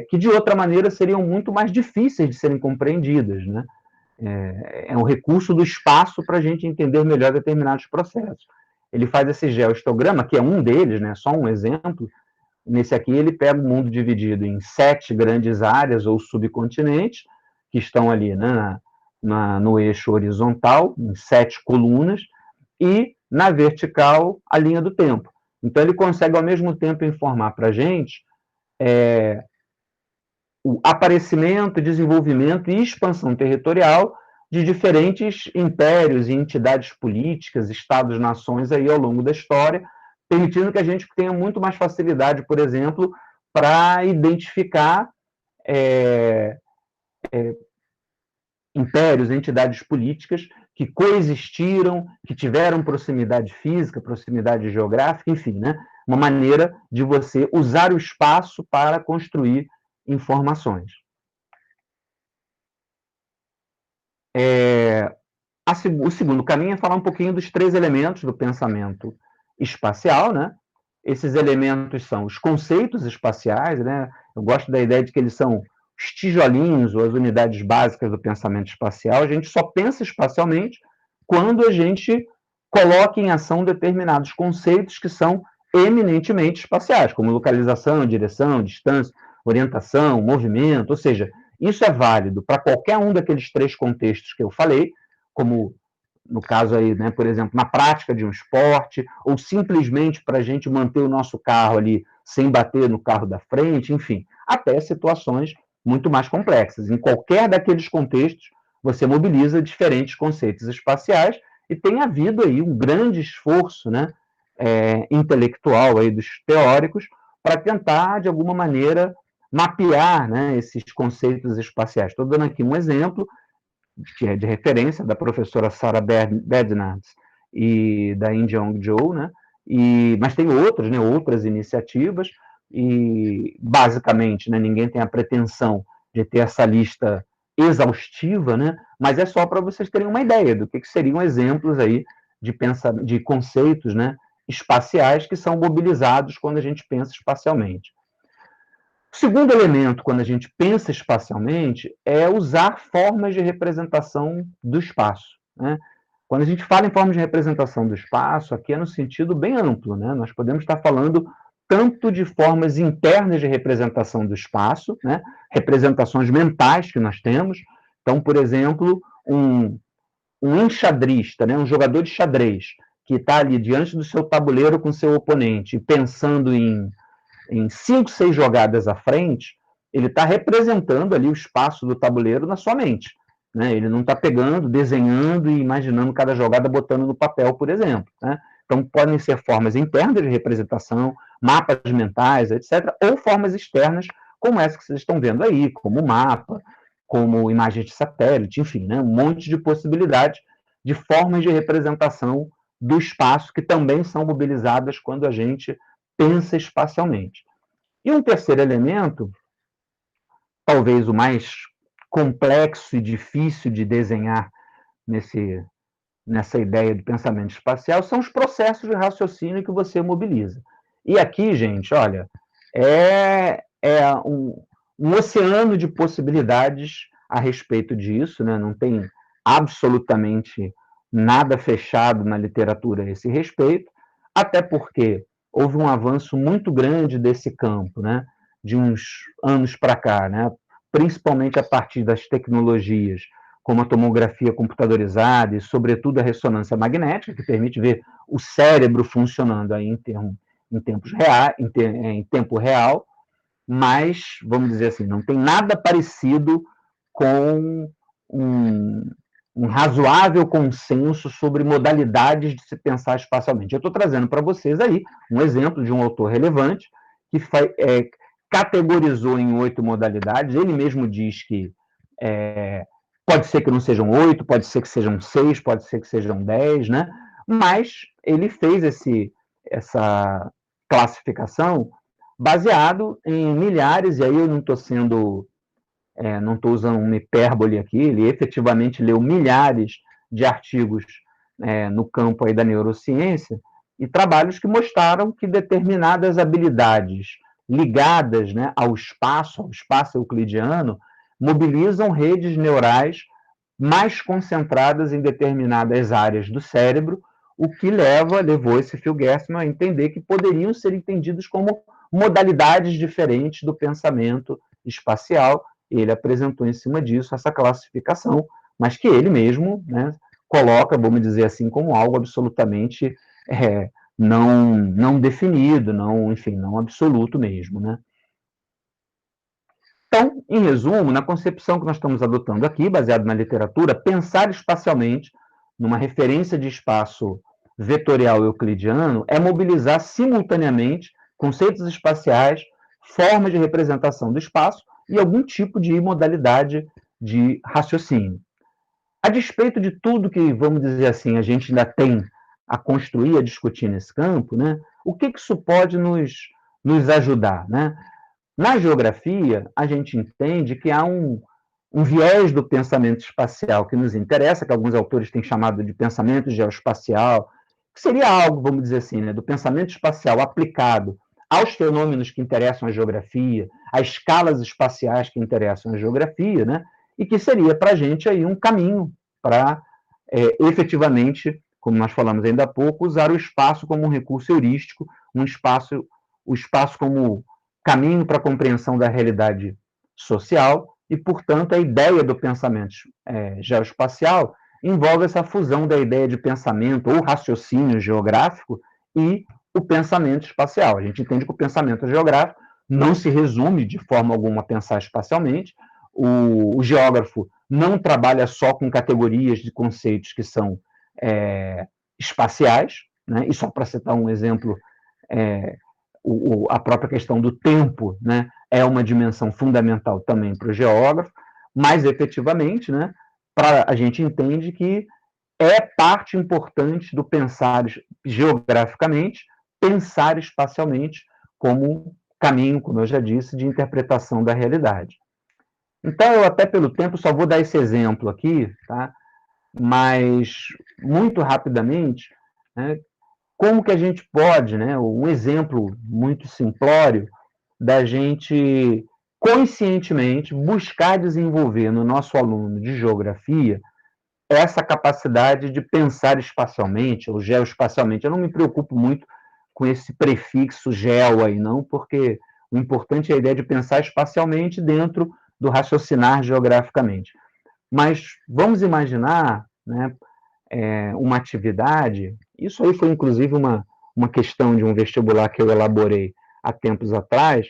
que, de outra maneira, seriam muito mais difíceis de serem compreendidas, né? É um recurso do espaço para a gente entender melhor determinados processos. Ele faz esse geohistograma, que é um deles, né, só um exemplo. Nesse aqui, ele pega o mundo dividido em 7 grandes áreas ou subcontinentes, que estão ali, né, no eixo horizontal, em 7 colunas, e na vertical, a linha do tempo. Então, ele consegue, ao mesmo tempo, informar para a gente o aparecimento, desenvolvimento e expansão territorial de diferentes impérios e entidades políticas, estados-nações aí ao longo da história, permitindo que a gente tenha muito mais facilidade, por exemplo, para identificar impérios, entidades políticas que coexistiram, que tiveram proximidade física, proximidade geográfica, enfim, né? Uma maneira de você usar o espaço para construir informações. O segundo caminho é falar um pouquinho dos 3 elementos do pensamento espacial, né? Esses elementos são os conceitos espaciais, né? Eu gosto da ideia de que eles são os tijolinhos ou as unidades básicas do pensamento espacial. A gente só pensa espacialmente quando a gente coloca em ação determinados conceitos que são eminentemente espaciais, como localização, direção, distância, orientação, movimento, ou seja, isso é válido para qualquer um daqueles 3 contextos que eu falei, como no caso aí, né, por exemplo, na prática de um esporte, ou simplesmente para a gente manter o nosso carro ali sem bater no carro da frente, enfim, até situações muito mais complexas. Em qualquer daqueles contextos, você mobiliza diferentes conceitos espaciais e tem havido aí um grande esforço, né, intelectual aí dos teóricos para tentar, de alguma maneira, mapear, né, esses conceitos espaciais. Estou dando aqui um exemplo que é de referência da professora Sarah Bednarz e da In Jong Jo, né? Mas tem outros, né, outras iniciativas, e basicamente, né, ninguém tem a pretensão de ter essa lista exaustiva, né, mas é só para vocês terem uma ideia do que seriam exemplos aí de conceitos, né, espaciais que são mobilizados quando a gente pensa espacialmente. O segundo elemento, quando a gente pensa espacialmente, é usar formas de representação do espaço, né? Quando a gente fala em formas de representação do espaço, aqui é no sentido bem amplo, né? Nós podemos estar falando tanto de formas internas de representação do espaço, né? Representações mentais que nós temos. Então, por exemplo, um enxadrista, né? Um jogador de xadrez, que está ali diante do seu tabuleiro com seu oponente, pensando em 5, 6 jogadas à frente, ele está representando ali o espaço do tabuleiro na sua mente, né? Ele não está pegando, desenhando e imaginando cada jogada, botando no papel, por exemplo, né? Então, podem ser formas internas de representação, mapas mentais, etc., ou formas externas, como essa que vocês estão vendo aí, como mapa, como imagens de satélite, enfim, né? Um monte de possibilidades de formas de representação do espaço que também são mobilizadas quando a gente pensa espacialmente. E um terceiro elemento, talvez o mais complexo e difícil de desenhar nessa ideia do pensamento espacial, são os processos de raciocínio que você mobiliza. E aqui, gente, olha, é um oceano de possibilidades a respeito disso, né? Não tem absolutamente nada fechado na literatura a esse respeito, até porque houve um avanço muito grande desse campo, né? De uns anos para cá, né? Principalmente a partir das tecnologias como a tomografia computadorizada e, sobretudo, a ressonância magnética, que permite ver o cérebro funcionando aí em tempo real, mas, vamos dizer assim, não tem nada parecido com um razoável consenso sobre modalidades de se pensar espacialmente. Eu estou trazendo para vocês aí um exemplo de um autor relevante que categorizou em 8 modalidades. Ele mesmo diz que pode ser que não sejam 8, pode ser que sejam 6, pode ser que sejam 10, né? Mas ele fez essa classificação baseado em milhares, e aí eu não estou usando uma hipérbole aqui, ele efetivamente leu milhares de artigos no campo aí da neurociência e trabalhos que mostraram que determinadas habilidades ligadas, né, ao espaço euclidiano, mobilizam redes neurais mais concentradas em determinadas áreas do cérebro, o que levou esse Phil Gerstmann a entender que poderiam ser entendidos como modalidades diferentes do pensamento espacial. Ele apresentou em cima disso essa classificação, mas que ele mesmo, né, coloca, vamos dizer assim, como algo absolutamente não definido, não absoluto mesmo, né? Então, em resumo, na concepção que nós estamos adotando aqui, baseado na literatura, pensar espacialmente, numa referência de espaço vetorial euclidiano, é mobilizar simultaneamente conceitos espaciais, formas de representação do espaço e algum tipo de modalidade de raciocínio. A despeito de tudo que, vamos dizer assim, a gente ainda tem a construir, a discutir nesse campo, né, o que isso pode nos ajudar, né? Na geografia, a gente entende que há um viés do pensamento espacial que nos interessa, que alguns autores têm chamado de pensamento geoespacial, que seria algo, vamos dizer assim, né, do pensamento espacial aplicado aos fenômenos que interessam a geografia, às escalas espaciais que interessam a geografia, né, e que seria para a gente aí um caminho para, efetivamente, como nós falamos ainda há pouco, usar o espaço como um recurso heurístico, o espaço como caminho para a compreensão da realidade social, e, portanto, a ideia do pensamento geoespacial envolve essa fusão da ideia de pensamento ou raciocínio geográfico e o pensamento espacial. A gente entende que o pensamento geográfico não se resume de forma alguma a pensar espacialmente. O geógrafo não trabalha só com categorias de conceitos que são espaciais, né? E só para citar um exemplo, a própria questão do tempo, né, é uma dimensão fundamental também para o geógrafo, mas efetivamente, né, a gente entende que é parte importante do pensar geograficamente, pensar espacialmente como caminho, como eu já disse, de interpretação da realidade. Então, eu até pelo tempo só vou dar esse exemplo aqui, tá? Mas, muito rapidamente, né, como que a gente pode, né, um exemplo muito simplório, da gente conscientemente buscar desenvolver no nosso aluno de geografia essa capacidade de pensar espacialmente, ou geoespacialmente. Eu não me preocupo muito com esse prefixo geo aí, não, porque o importante é a ideia de pensar espacialmente dentro do raciocinar geograficamente. Mas vamos imaginar, né, uma atividade, isso aí foi inclusive uma questão de um vestibular que eu elaborei há tempos atrás,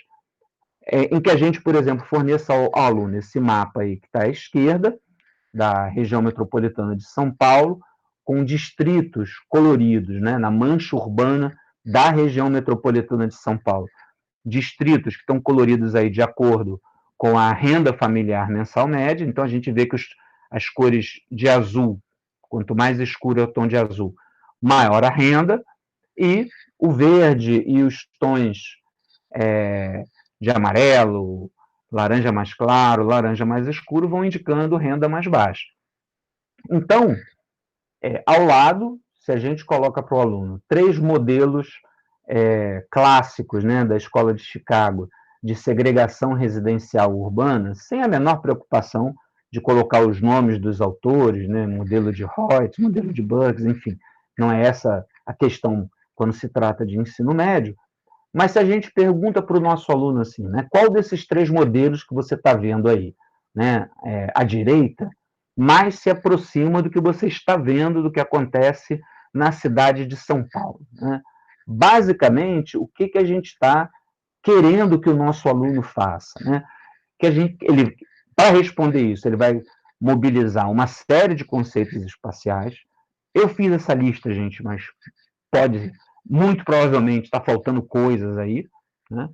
em que a gente, por exemplo, forneça ao aluno esse mapa aí que está à esquerda, da região metropolitana de São Paulo, com distritos coloridos, né, na mancha urbana da região metropolitana de São Paulo. Distritos que estão coloridos aí de acordo com a renda familiar mensal média, então a gente vê que as cores de azul, quanto mais escuro é o tom de azul, maior a renda, e o verde e os tons de amarelo, laranja mais claro, laranja mais escuro, vão indicando renda mais baixa. Então, ao lado, se a gente coloca para o aluno 3 modelos clássicos, né, da Escola de Chicago, de segregação residencial urbana, sem a menor preocupação de colocar os nomes dos autores, né, modelo de Reutz, modelo de Burks, enfim, não é essa a questão quando se trata de ensino médio. Mas se a gente pergunta para o nosso aluno assim, né, qual desses 3 modelos que você está vendo aí, né, à direita, mais se aproxima do que você está vendo do que acontece na cidade de São Paulo, né? Basicamente, o que a gente está querendo que o nosso aluno faça, né? Para responder isso, ele vai mobilizar uma série de conceitos espaciais. Eu fiz essa lista, gente, mas muito provavelmente está faltando coisas aí, né?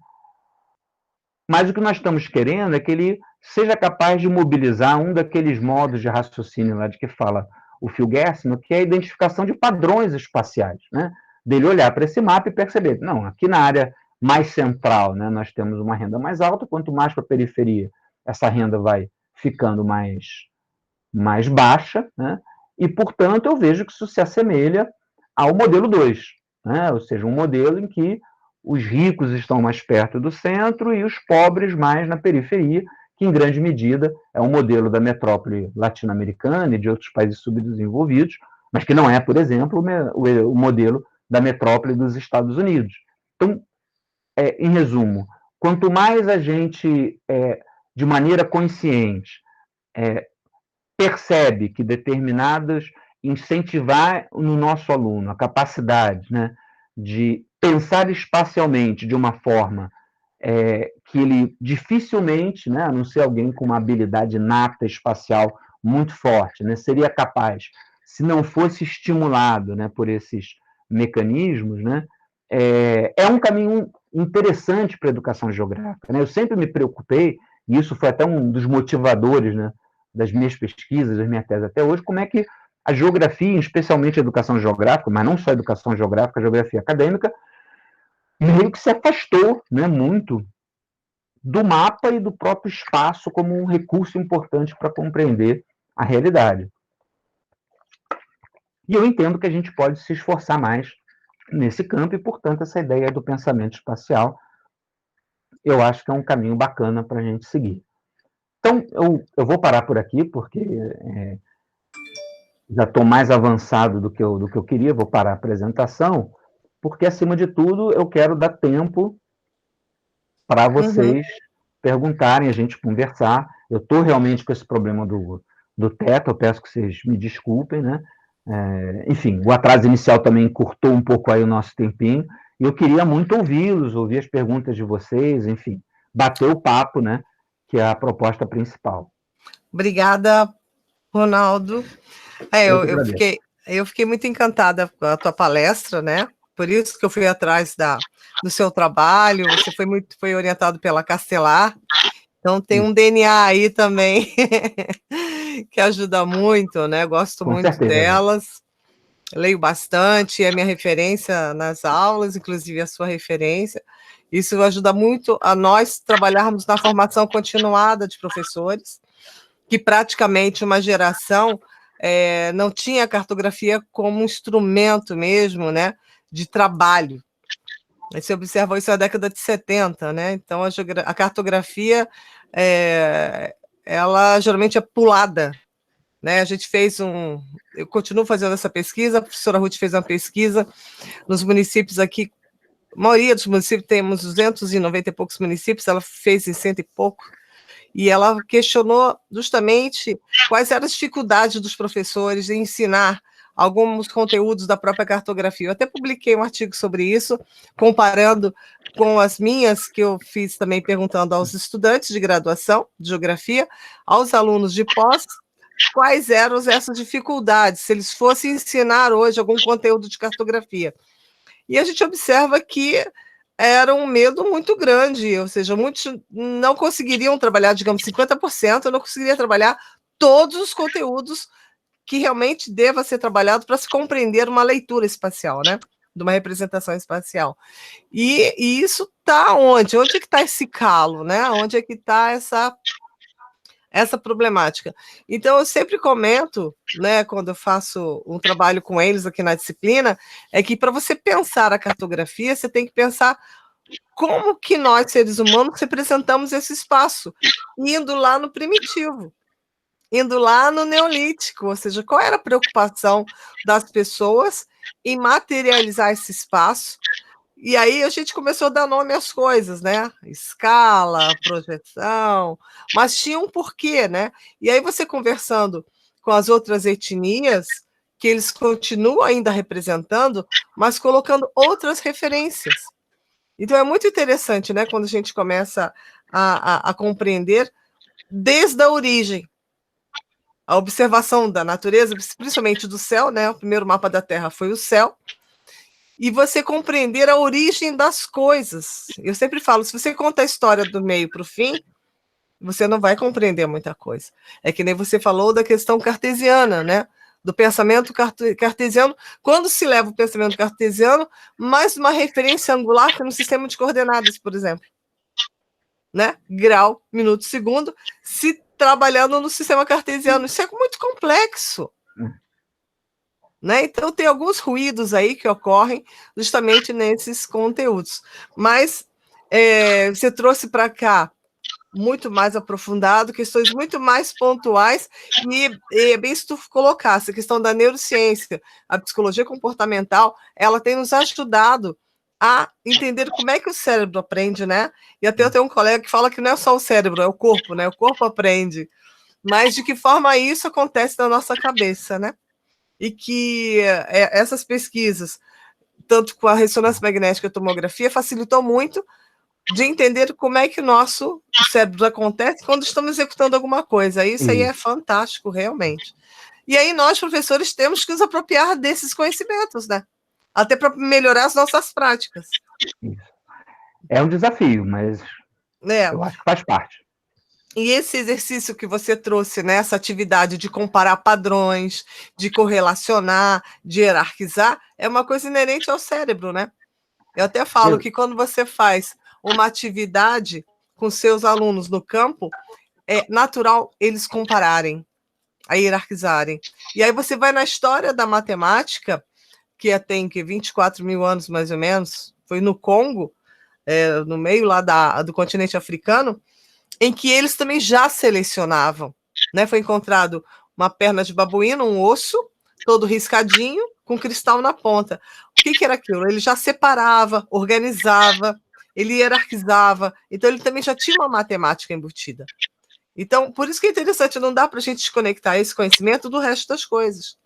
Mas o que nós estamos querendo é que ele seja capaz de mobilizar um daqueles modos de raciocínio lá de que fala o Phil Gerstner, que é a identificação de padrões espaciais, né? Dele olhar para esse mapa e perceber, não, aqui na área mais central, né, nós temos uma renda mais alta, quanto mais para a periferia, essa renda vai ficando mais baixa, né? E, portanto, eu vejo que isso se assemelha ao modelo 2, né? Ou seja, um modelo em que os ricos estão mais perto do centro e os pobres mais na periferia, que em grande medida é um modelo da metrópole latino-americana e de outros países subdesenvolvidos, mas que não é, por exemplo, o modelo da metrópole dos Estados Unidos. Então, em resumo, quanto mais a gente, de maneira consciente, percebe que incentivar no nosso aluno a capacidade, né, de pensar espacialmente de uma forma que ele dificilmente, né, a não ser alguém com uma habilidade inata espacial muito forte, né, seria capaz, se não fosse estimulado, né, por esses mecanismos, né, é um caminho interessante para a educação geográfica, né? Eu sempre me preocupei, e isso foi até um dos motivadores, né, das minhas pesquisas, das minhas teses até hoje, como é que a geografia, especialmente a educação geográfica, mas não só a educação geográfica, a geografia acadêmica, meio que se afastou, né, muito do mapa e do próprio espaço como um recurso importante para compreender a realidade. E eu entendo que a gente pode se esforçar mais nesse campo e, portanto, essa ideia do pensamento espacial, eu acho que é um caminho bacana para a gente seguir. Então, eu vou parar por aqui, porque já estou mais avançado do que eu queria, vou parar a apresentação, porque, acima de tudo, eu quero dar tempo para vocês perguntarem, a gente conversar. Eu estou realmente com esse problema do teto, eu peço que vocês me desculpem, né? Enfim, o atraso inicial também encurtou um pouco aí o nosso tempinho, e eu queria muito ouvi-los, ouvir as perguntas de vocês, enfim, bater o papo, né? Que é a proposta principal.
Obrigada, Ronaldo. Eu fiquei muito encantada com a tua palestra, né? Por isso que eu fui atrás do seu trabalho. Você foi orientado pela Castelar, então tem um DNA aí também que ajuda muito, né? Gosto
Com
muito
certeza.
delas, leio bastante, é minha referência nas aulas, inclusive a sua referência. Isso ajuda muito a nós trabalharmos na formação continuada de professores, que praticamente uma geração não tinha a cartografia como instrumento mesmo, né, de trabalho. Você observa isso na década de 70, né? Então, a cartografia, ela geralmente é pulada, né? A gente fez eu continuo fazendo essa pesquisa, a professora Ruth fez uma pesquisa nos municípios aqui, a maioria dos municípios, temos 290 e poucos municípios, ela fez em 100 e pouco, e ela questionou justamente quais eram as dificuldades dos professores em ensinar alguns conteúdos da própria cartografia. Eu até publiquei um artigo sobre isso, comparando com as minhas, que eu fiz também perguntando aos estudantes de graduação de geografia, aos alunos de pós, quais eram essas dificuldades, se eles fossem ensinar hoje algum conteúdo de cartografia. E a gente observa que era um medo muito grande, ou seja, muitos não conseguiriam trabalhar, digamos, 50%, não conseguiriam trabalhar todos os conteúdos que realmente deva ser trabalhado para se compreender uma leitura espacial, né? De uma representação espacial. E isso está onde? Onde é que está esse calo, né? Onde é que está essa problemática? Então, eu sempre comento, né, quando eu faço um trabalho com eles aqui na disciplina, é que para você pensar a cartografia, você tem que pensar como que nós, seres humanos, representamos esse espaço, indo lá no primitivo, indo lá no neolítico, ou seja, qual era a preocupação das pessoas em materializar esse espaço. E aí a gente começou a dar nome às coisas, né? Escala, projeção, mas tinha um porquê, né? E aí você conversando com as outras etnias, que eles continuam ainda representando, mas colocando outras referências. Então é muito interessante, né? Quando a gente começa a compreender desde a origem, a observação da natureza, principalmente do céu, né? O primeiro mapa da Terra foi o céu, e você compreender a origem das coisas. Eu sempre falo, se você conta a história do meio para o fim, você não vai compreender muita coisa. É que nem você falou da questão cartesiana, né? Do pensamento cartesiano. Quando se leva o pensamento cartesiano, mais uma referência angular que no sistema de coordenadas, por exemplo. Né? Grau, minuto, segundo, se trabalhando no sistema cartesiano. Isso é muito complexo. Né? Então, tem alguns ruídos aí que ocorrem justamente nesses conteúdos. Mas você trouxe para cá muito mais aprofundado, questões muito mais pontuais, e é bem se tu colocasse a questão da neurociência, a psicologia comportamental, ela tem nos ajudado a entender como é que o cérebro aprende, né? E até eu tenho um colega que fala que não é só o cérebro, é o corpo, né? O corpo aprende. Mas de que forma isso acontece na nossa cabeça, né? E que essas pesquisas, tanto com a ressonância magnética e a tomografia, facilitou muito de entender como é que o nosso cérebro acontece quando estamos executando alguma coisa. Isso aí é fantástico, realmente. E aí nós, professores, temos que nos apropriar desses conhecimentos, né? Até para melhorar as nossas práticas.
Isso. É um desafio, mas eu acho que faz parte.
E esse exercício que você trouxe, né, essa atividade de comparar padrões, de correlacionar, de hierarquizar, é uma coisa inerente ao cérebro, né? Eu até falo que quando você faz uma atividade com seus alunos no campo, é natural eles compararem, a hierarquizarem. E aí você vai na história da matemática, que tem 24 mil anos mais ou menos, foi no Congo, no meio lá do continente africano, em que eles também já selecionavam, né? Foi encontrado uma perna de babuíno, um osso, todo riscadinho, com cristal na ponta. O que era aquilo? Ele já separava, organizava, ele hierarquizava, então ele também já tinha uma matemática embutida. Então, por isso que é interessante, não dá para a gente desconectar esse conhecimento do resto das coisas.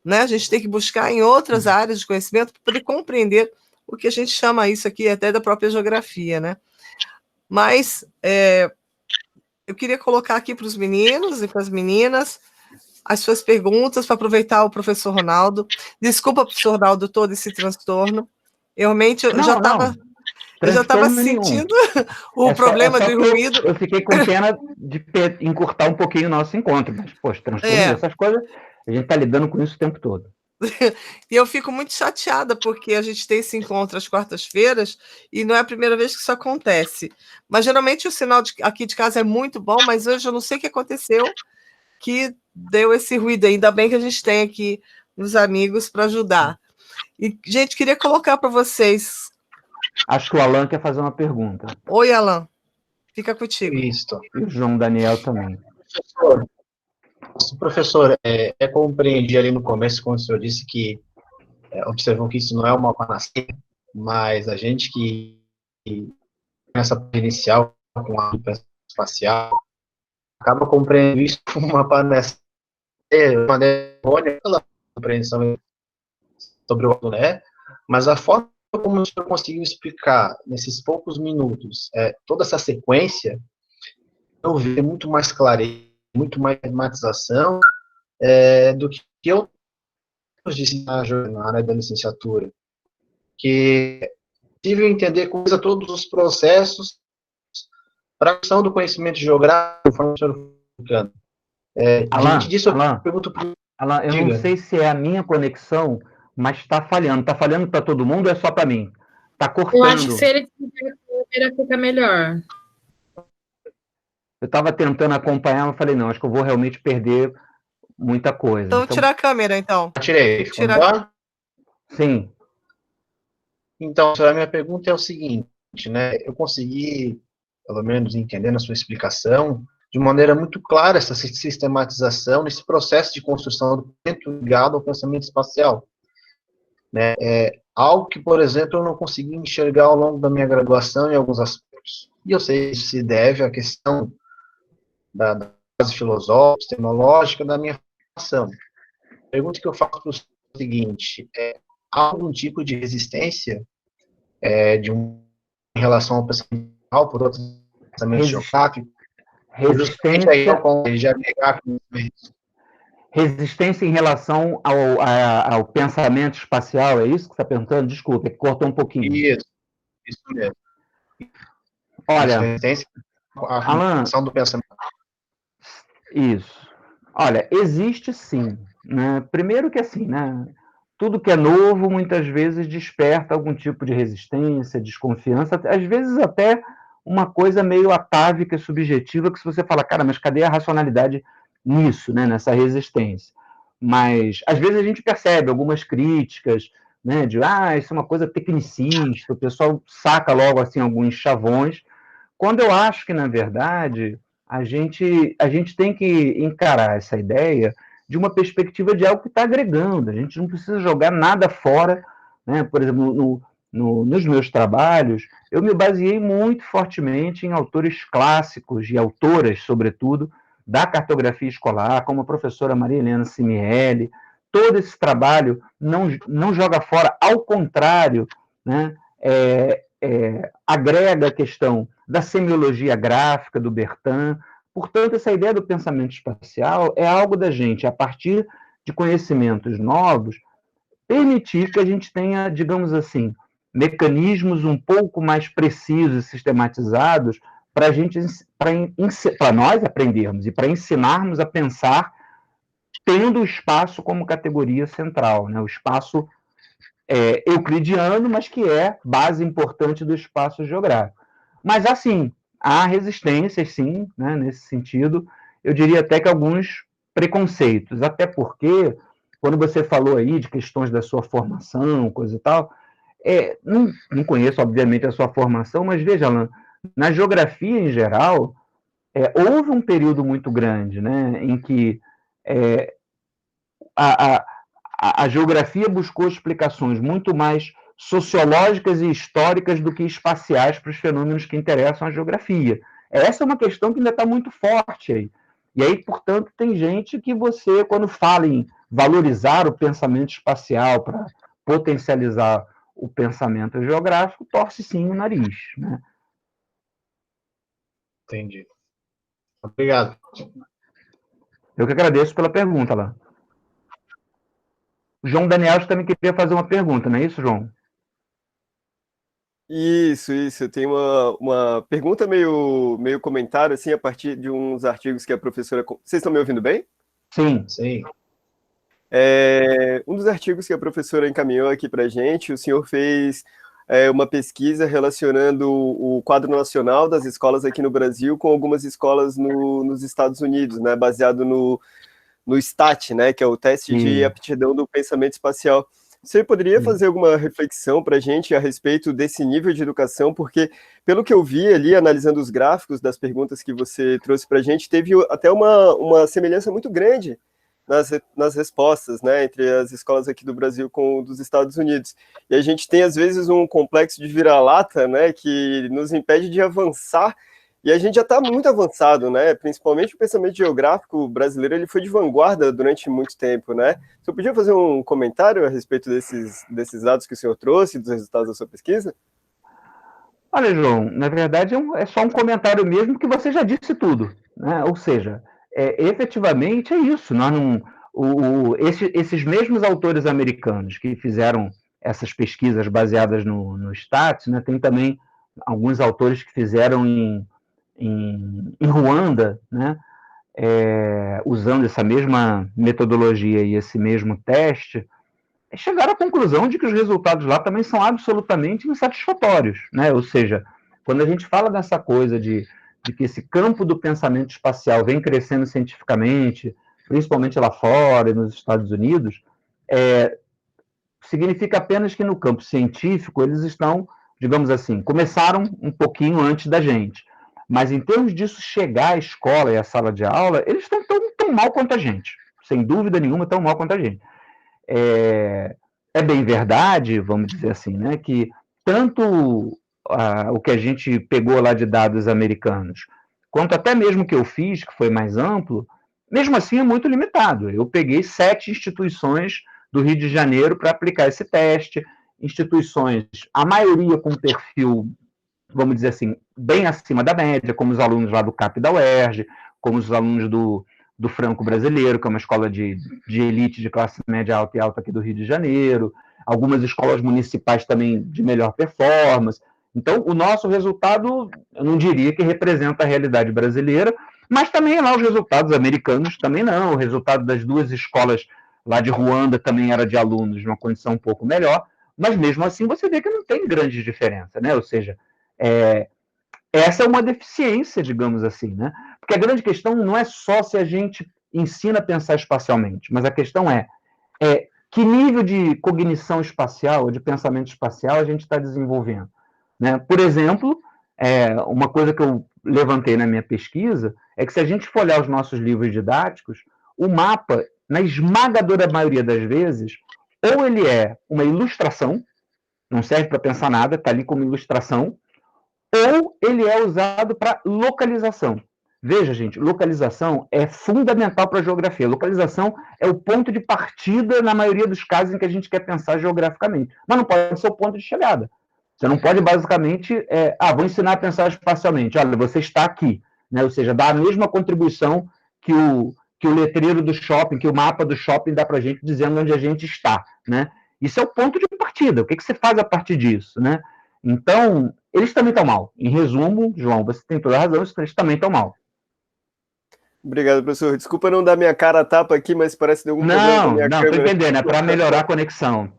Né? A gente tem que buscar em outras áreas de conhecimento para poder compreender o que a gente chama isso aqui até da própria geografia, né? Mas eu queria colocar aqui para os meninos e para as meninas as suas perguntas, para aproveitar o professor Ronaldo. Desculpa, professor Ronaldo, todo esse transtorno. Realmente, eu já estava sentindo o problema do ruído.
Eu fiquei com pena de encurtar um pouquinho o nosso encontro, mas, poxa, transtorno, essas coisas, a gente está lidando com isso o tempo todo.
E eu fico muito chateada, porque a gente tem esse encontro às quartas-feiras e não é a primeira vez que isso acontece. Mas, geralmente, o sinal aqui de casa é muito bom, mas hoje eu não sei o que aconteceu, que deu esse ruído. Ainda bem que a gente tem aqui os amigos para ajudar. E, gente, queria colocar para vocês
Acho que o Alan quer fazer uma pergunta.
Oi, Alan. Fica contigo.
Isso.
E o João Daniel também.
Professor, compreendi ali no começo, quando o senhor disse que observou que isso não é uma panaceia, mas a gente que nessa inicial com a espacial acaba compreendendo isso como uma panaceia, uma demônia, pela compreensão sobre o né? Mas a forma como o senhor conseguiu explicar nesses poucos minutos toda essa sequência, eu vejo muito mais clareza, muito mais tematização do que eu disse na área da licenciatura, que é possível entender coisa todos os processos para a questão do conhecimento geográfico, conforme o senhor explicando. Diante disso, eu pergunto para
Alan, eu não sei se é a minha conexão, mas está falhando. Está falhando para todo mundo ou é só para mim? Está cortando.
Eu acho que se ele tiver a câmera, fica melhor.
Eu estava tentando acompanhar, mas falei, não, acho que eu vou realmente perder muita coisa.
Então tira a câmera, então.
Tirei.
Tira...
Sim.
Então, a minha pergunta é o seguinte, né? Eu consegui, pelo menos, entender na sua explicação, de maneira muito clara, essa sistematização nesse processo de construção do pensamento ligado ao pensamento espacial. Né? Algo que, por exemplo, eu não consegui enxergar ao longo da minha graduação em alguns aspectos. E eu sei que isso se deve à questão da base filosófica, epistemológica da minha formação. A pergunta que eu faço é o seguinte, há algum tipo de resistência em relação ao pensamento por outros pensamentos geográficos?
Resistência em relação ao pensamento espacial, é isso que você está perguntando? Desculpa, é que cortou um pouquinho.
Isso mesmo.
Olha,
resistência à
Alan,
do pensamento.
Isso. Olha, existe sim, né? Primeiro que assim, né? Tudo que é novo muitas vezes desperta algum tipo de resistência, desconfiança, às vezes até uma coisa meio atávica e subjetiva, que se você fala, cara, mas cadê a racionalidade nisso, né, nessa resistência? Mas às vezes a gente percebe algumas críticas, né, de isso é uma coisa tecnicista, o pessoal saca logo assim alguns chavões, quando eu acho que, na verdade, a gente tem que encarar essa ideia de uma perspectiva de algo que está agregando. A gente não precisa jogar nada fora, né? Por exemplo, nos meus trabalhos, eu me baseei muito fortemente em autores clássicos e autoras, sobretudo, da cartografia escolar, como a professora Maria Helena Simielli. Todo esse trabalho não joga fora, ao contrário, né? Agrega a questão da semiologia gráfica do Bertin. Portanto, essa ideia do pensamento espacial é algo da gente, a partir de conhecimentos novos, permitir que a gente tenha, digamos assim, mecanismos um pouco mais precisos e sistematizados para nós aprendermos e para ensinarmos a pensar tendo o espaço como categoria central, né? O espaço euclidiano, mas que é base importante do espaço geográfico. Mas, assim, há resistências, sim, né, nesse sentido. Eu diria até que alguns preconceitos, até porque, quando você falou aí de questões da sua formação, coisa e tal, não conheço, obviamente, a sua formação, mas veja, Alan, na geografia em geral, houve um período muito grande, né, em que a geografia buscou explicações muito mais sociológicas e históricas do que espaciais para os fenômenos que interessam à geografia. Essa é uma questão que ainda está muito forte aí. E aí, portanto, tem gente que você, quando fala em valorizar o pensamento espacial para potencializar o pensamento geográfico, torce sim o nariz, né?
Entendi. Obrigado.
Eu que agradeço pela pergunta, lá. João Daniel também queria fazer uma pergunta, não é isso, João?
Isso. Eu tenho uma pergunta meio comentário, assim, a partir de uns artigos que a professora... Vocês estão me ouvindo bem?
Sim.
Sim.
Um dos artigos que a professora encaminhou aqui para a gente, o senhor fez uma pesquisa relacionando o quadro nacional das escolas aqui no Brasil com algumas escolas nos Estados Unidos, né, baseado no STAT, né, que é o teste de aptidão do pensamento espacial. Você poderia fazer alguma reflexão para a gente a respeito desse nível de educação? Porque, pelo que eu vi ali, analisando os gráficos das perguntas que você trouxe para a gente, teve até uma semelhança muito grande nas respostas, né, entre as escolas aqui do Brasil com dos Estados Unidos. E a gente tem, às vezes, um complexo de vira-lata, né, que nos impede de avançar. E a gente já está muito avançado, né? Principalmente o pensamento geográfico brasileiro, ele foi de vanguarda durante muito tempo, né? Você podia fazer um comentário a respeito desses dados que o senhor trouxe, dos resultados da sua pesquisa?
Olha, João, na verdade é só um comentário mesmo, que você já disse tudo, né? Ou seja, efetivamente é isso. Nós não, esses mesmos autores americanos que fizeram essas pesquisas baseadas no Stats, né? Tem também alguns autores que fizeram em Ruanda, né, usando essa mesma metodologia e esse mesmo teste, chegaram à conclusão de que os resultados lá também são absolutamente insatisfatórios, né? Ou seja, quando a gente fala dessa coisa de que esse campo do pensamento espacial vem crescendo cientificamente, principalmente lá fora e nos Estados Unidos, significa apenas que no campo científico eles estão, digamos assim, começaram um pouquinho antes da gente. Mas em termos disso chegar à escola e à sala de aula, eles estão tão mal quanto a gente. Sem dúvida nenhuma, tão mal quanto a gente. É bem verdade, vamos dizer assim, né, que tanto o que a gente pegou lá de dados americanos, quanto até mesmo o que eu fiz, que foi mais amplo, mesmo assim é muito limitado. Eu peguei 7 instituições do Rio de Janeiro para aplicar esse teste, instituições, a maioria com perfil, vamos dizer assim, bem acima da média, como os alunos lá do CAP da UERJ, como os alunos do Franco Brasileiro, que é uma escola de elite de classe média alta e alta aqui do Rio de Janeiro, algumas escolas municipais também de melhor performance. Então, o nosso resultado, eu não diria que representa a realidade brasileira, mas também lá os resultados americanos também não. O resultado das 2 escolas lá de Ruanda também era de alunos numa condição um pouco melhor, mas mesmo assim você vê que não tem grande diferença, né? Ou seja, essa é uma deficiência, digamos assim, né? Porque a grande questão não é só se a gente ensina a pensar espacialmente, mas a questão é que nível de cognição espacial, de pensamento espacial a gente está desenvolvendo, né? Por exemplo, uma coisa que eu levantei na minha pesquisa é que se a gente for olhar os nossos livros didáticos, o mapa, na esmagadora maioria das vezes, ou ele é uma ilustração, não serve para pensar nada, está ali como ilustração, ou ele é usado para localização. Veja, gente, localização é fundamental para a geografia. Localização é o ponto de partida, na maioria dos casos, em que a gente quer pensar geograficamente. Mas não pode ser o ponto de chegada. Você não pode, basicamente, vou ensinar a pensar espacialmente. Olha, você está aqui. Né? Ou seja, dá a mesma contribuição que o letreiro do shopping, que o mapa do shopping dá para a gente, dizendo onde a gente está. Né? Isso é o ponto de partida. O que você faz a partir disso? Né? Então, eles também estão mal. Em resumo, João, você tem toda a razão, eles também estão mal.
Obrigado, professor. Desculpa não dar minha cara a tapa aqui, mas parece que deu algum problema com a minha câmera.
Não, estou entendendo. É para melhorar a conexão.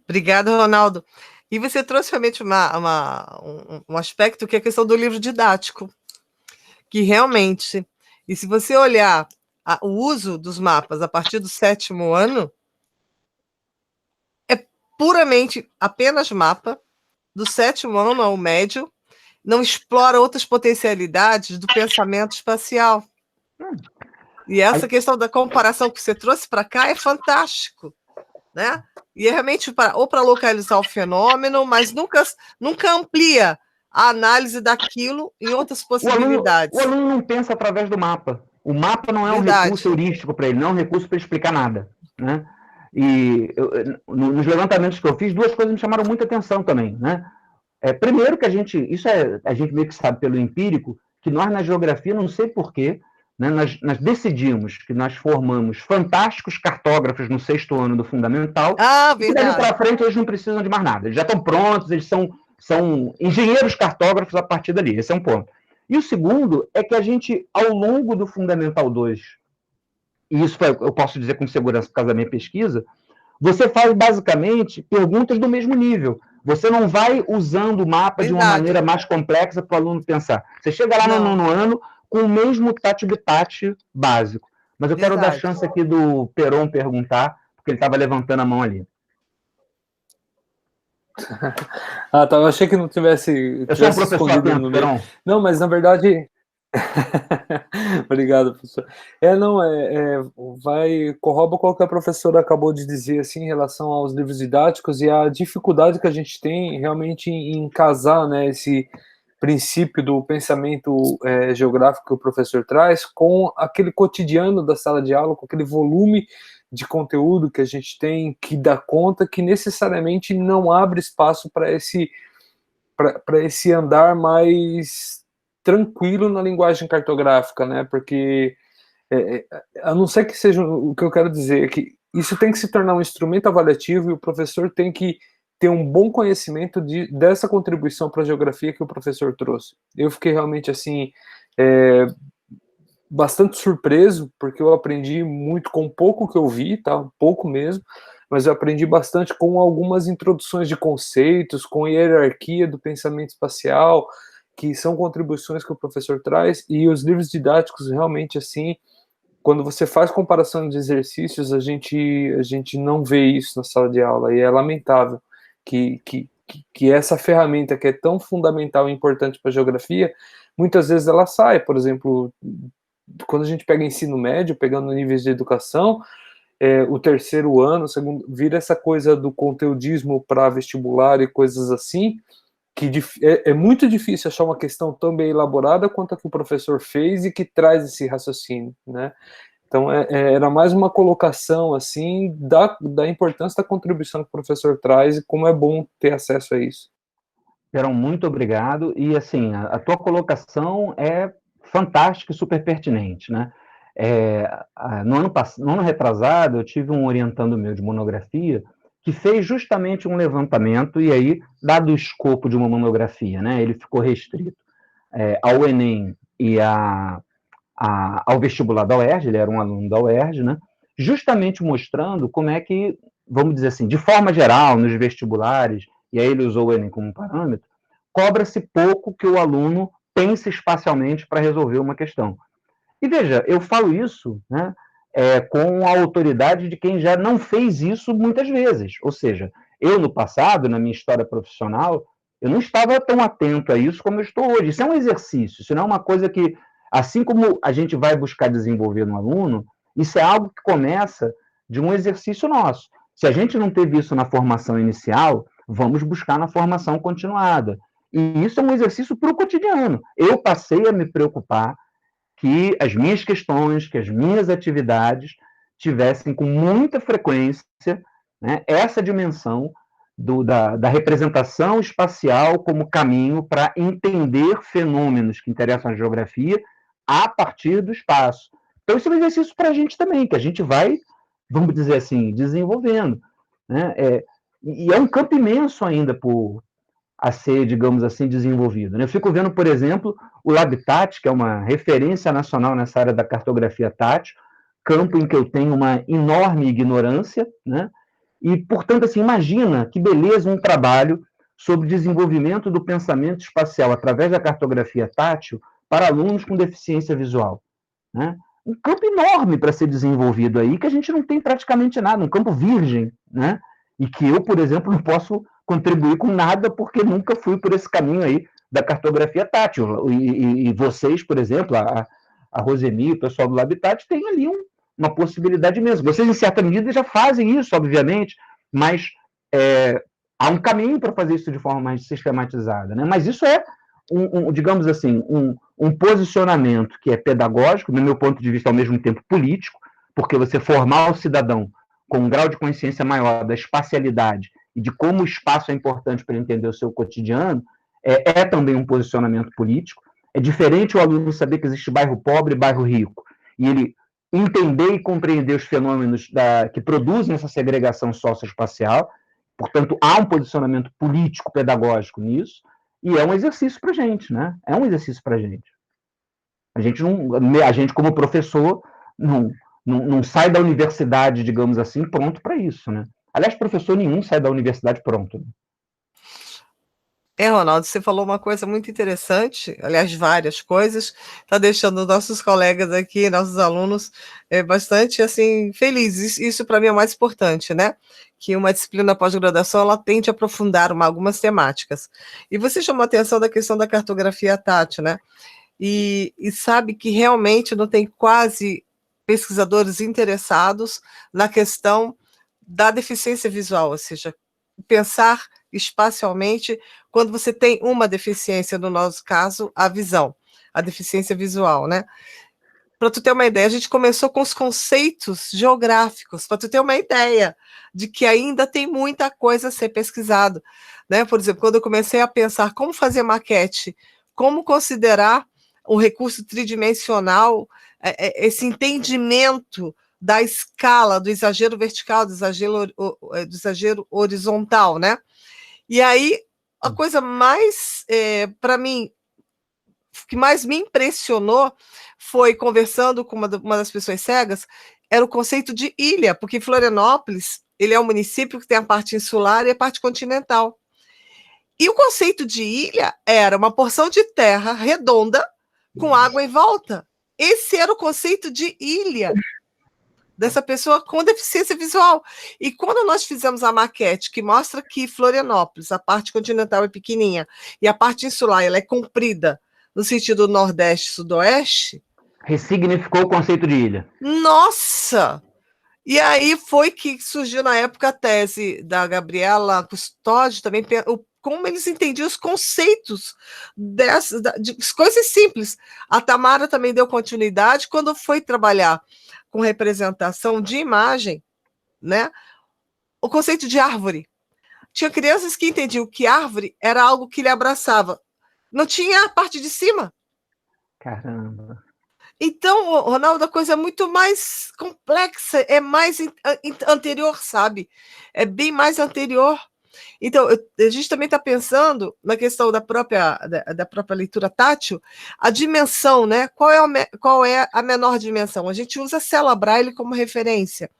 Obrigado, Ronaldo. E você trouxe realmente um aspecto que é a questão do livro didático, que realmente, e se você olhar o uso dos mapas a partir do 7º ano, é puramente apenas mapa, do 7º ano ao médio, não explora outras potencialidades do pensamento espacial. E essa questão da comparação que você trouxe para cá é fantástico, né? E é realmente ou para localizar o fenômeno, mas nunca amplia a análise daquilo em outras possibilidades.
O aluno não pensa através do mapa. O mapa não é um recurso heurístico para ele, não é um recurso para explicar nada, né? E nos levantamentos que eu fiz, 2 coisas me chamaram muita atenção também, né? Primeiro que a gente meio que sabe pelo empírico, que nós na geografia, não sei porquê, né, nós decidimos que nós formamos fantásticos cartógrafos no 6º ano do fundamental, e dali para frente eles não precisam de mais nada, eles já estão prontos, eles são engenheiros cartógrafos a partir dali, esse é um ponto. E o segundo é que a gente, ao longo do Fundamental 2, e isso eu posso dizer com segurança por causa da minha pesquisa, você faz basicamente perguntas do mesmo nível. Você não vai usando o mapa de uma maneira mais complexa para o aluno pensar. Você chega lá no 9º ano com o mesmo tati-bitate básico. Mas eu quero dar chance aqui do Peron perguntar porque ele estava levantando a mão ali.
Ah, tá. Eu achei que não tivesse
Eu sou um professor
escondido
atento,
no meio.
Peron.
Não, mas na verdade. Obrigado, professor. Corrobora com o que a professora acabou de dizer, assim, em relação aos livros didáticos e a dificuldade que a gente tem realmente em casar, né, esse princípio do pensamento geográfico que o professor traz com aquele cotidiano da sala de aula, com aquele volume de conteúdo que a gente tem que dá conta, que necessariamente não abre espaço para esse andar mais tranquilo na linguagem cartográfica, né? Porque, a não ser que seja o que eu quero dizer, é que isso tem que se tornar um instrumento avaliativo e o professor tem que ter um bom conhecimento dessa contribuição para a geografia que o professor trouxe. Eu fiquei realmente, assim, bastante surpreso, porque eu aprendi muito com pouco que eu vi, tá? Pouco mesmo, mas eu aprendi bastante com algumas introduções de conceitos, com hierarquia do pensamento espacial, que são contribuições que o professor traz, e os livros didáticos realmente, assim, quando você faz comparação de exercícios, a gente não vê isso na sala de aula, e é lamentável que essa ferramenta que é tão fundamental e importante para a geografia, muitas vezes ela sai. Por exemplo, quando a gente pega ensino médio, pegando níveis de educação, o terceiro ano, o segundo, vira essa coisa do conteudismo para vestibular e coisas assim, que é muito difícil achar uma questão tão bem elaborada quanto a que o professor fez e que traz esse raciocínio, né? Então, era mais uma colocação, assim, da importância da contribuição que o professor traz e como é bom ter acesso a isso.
Peron, muito obrigado. E, assim, a tua colocação é fantástica e super pertinente, né? No ano retrasado, eu tive um orientando meu de monografia que fez justamente um levantamento, e aí, dado o escopo de uma monografia, né, ele ficou restrito ao Enem e ao vestibular da UERJ, ele era um aluno da UERJ, né, justamente mostrando como é que, vamos dizer assim, de forma geral, nos vestibulares, e aí ele usou o Enem como parâmetro, cobra-se pouco que o aluno pense espacialmente para resolver uma questão. E veja, eu falo isso, né, com a autoridade de quem já não fez isso muitas vezes. Ou seja, eu no passado, na minha história profissional, eu não estava tão atento a isso como eu estou hoje. Isso é um exercício, isso não é uma coisa que, assim como a gente vai buscar desenvolver no aluno, isso é algo que começa de um exercício nosso. Se a gente não teve isso na formação inicial, vamos buscar na formação continuada. E isso é um exercício para o cotidiano. Eu passei a me preocupar que as minhas questões, que as minhas atividades tivessem com muita frequência, né, essa dimensão da representação espacial como caminho para entender fenômenos que interessam a geografia a partir do espaço. Então, isso é um exercício para a gente também, que a gente vai, vamos dizer assim, desenvolvendo, né? E é um campo imenso ainda a ser, digamos assim, desenvolvido. Eu fico vendo, por exemplo, o LabTat, que é uma referência nacional nessa área da cartografia tátil, campo em que eu tenho uma enorme ignorância, né? E, portanto, assim, imagina que beleza um trabalho sobre desenvolvimento do pensamento espacial através da cartografia tátil para alunos com deficiência visual, né? Um campo enorme para ser desenvolvido aí, que a gente não tem praticamente nada, um campo virgem, né? E que eu, por exemplo, não posso contribuir com nada, porque nunca fui por esse caminho aí da cartografia tátil. E vocês, por exemplo, a Rosemi, o pessoal do LabTat, tem ali uma possibilidade mesmo. Vocês, em certa medida, já fazem isso, obviamente, mas há um caminho para fazer isso de forma mais sistematizada, né? Mas isso é, digamos assim, um posicionamento que é pedagógico, no meu ponto de vista, ao mesmo tempo político, porque você formar o cidadão com um grau de consciência maior da espacialidade e de como o espaço é importante para ele entender o seu cotidiano, é também um posicionamento político. É diferente o aluno saber que existe bairro pobre e bairro rico, e ele entender e compreender os fenômenos que produzem essa segregação socioespacial. Portanto, há um posicionamento político pedagógico nisso, e é um exercício para a gente, né? É um exercício para a gente. A gente, como professor, não sai da universidade, digamos assim, pronto para isso, né? Aliás, professor nenhum sai da universidade pronto.
Ronaldo, você falou uma coisa muito interessante, aliás, várias coisas, está deixando nossos colegas aqui, nossos alunos, bastante, assim, felizes. Isso para mim é o mais importante, né? Que uma disciplina pós-graduação, ela tende a aprofundar algumas temáticas. E você chamou a atenção da questão da cartografia tátil, né? E sabe que realmente não tem quase pesquisadores interessados na questão da deficiência visual, ou seja, pensar espacialmente quando você tem uma deficiência, no nosso caso, a visão, a deficiência visual, né? Para tu ter uma ideia, a gente começou com os conceitos geográficos, para tu ter uma ideia de que ainda tem muita coisa a ser pesquisado, né? Por exemplo, quando eu comecei a pensar como fazer maquete, como considerar o recurso tridimensional, esse entendimento da escala, do exagero vertical, do exagero horizontal, né? E aí, a coisa mais, para mim, que mais me impressionou foi, conversando com uma das pessoas cegas, era o conceito de ilha, porque Florianópolis, ele é um município que tem a parte insular e a parte continental. E o conceito de ilha era uma porção de terra redonda com água em volta. Esse era o conceito de ilha dessa pessoa com deficiência visual. E quando nós fizemos a maquete que mostra que Florianópolis, a parte continental é pequenininha e a parte insular ela é comprida no sentido nordeste-sudoeste,
ressignificou o conceito de ilha.
Nossa! E aí foi que surgiu na época a tese da Gabriela Custódio também, como eles entendiam os conceitos de coisas simples. A Tamara também deu continuidade quando foi trabalhar com representação de imagem, né? O conceito de árvore. Tinha crianças que entendiam que árvore era algo que lhe abraçava. Não tinha a parte de cima.
Caramba.
Então, Ronaldo, a coisa é muito mais complexa, é mais anterior, sabe? É bem mais anterior. Então, a gente também está pensando na questão da própria leitura tátil, a dimensão, né? Qual é a menor dimensão? A gente usa a célula Braille como referência,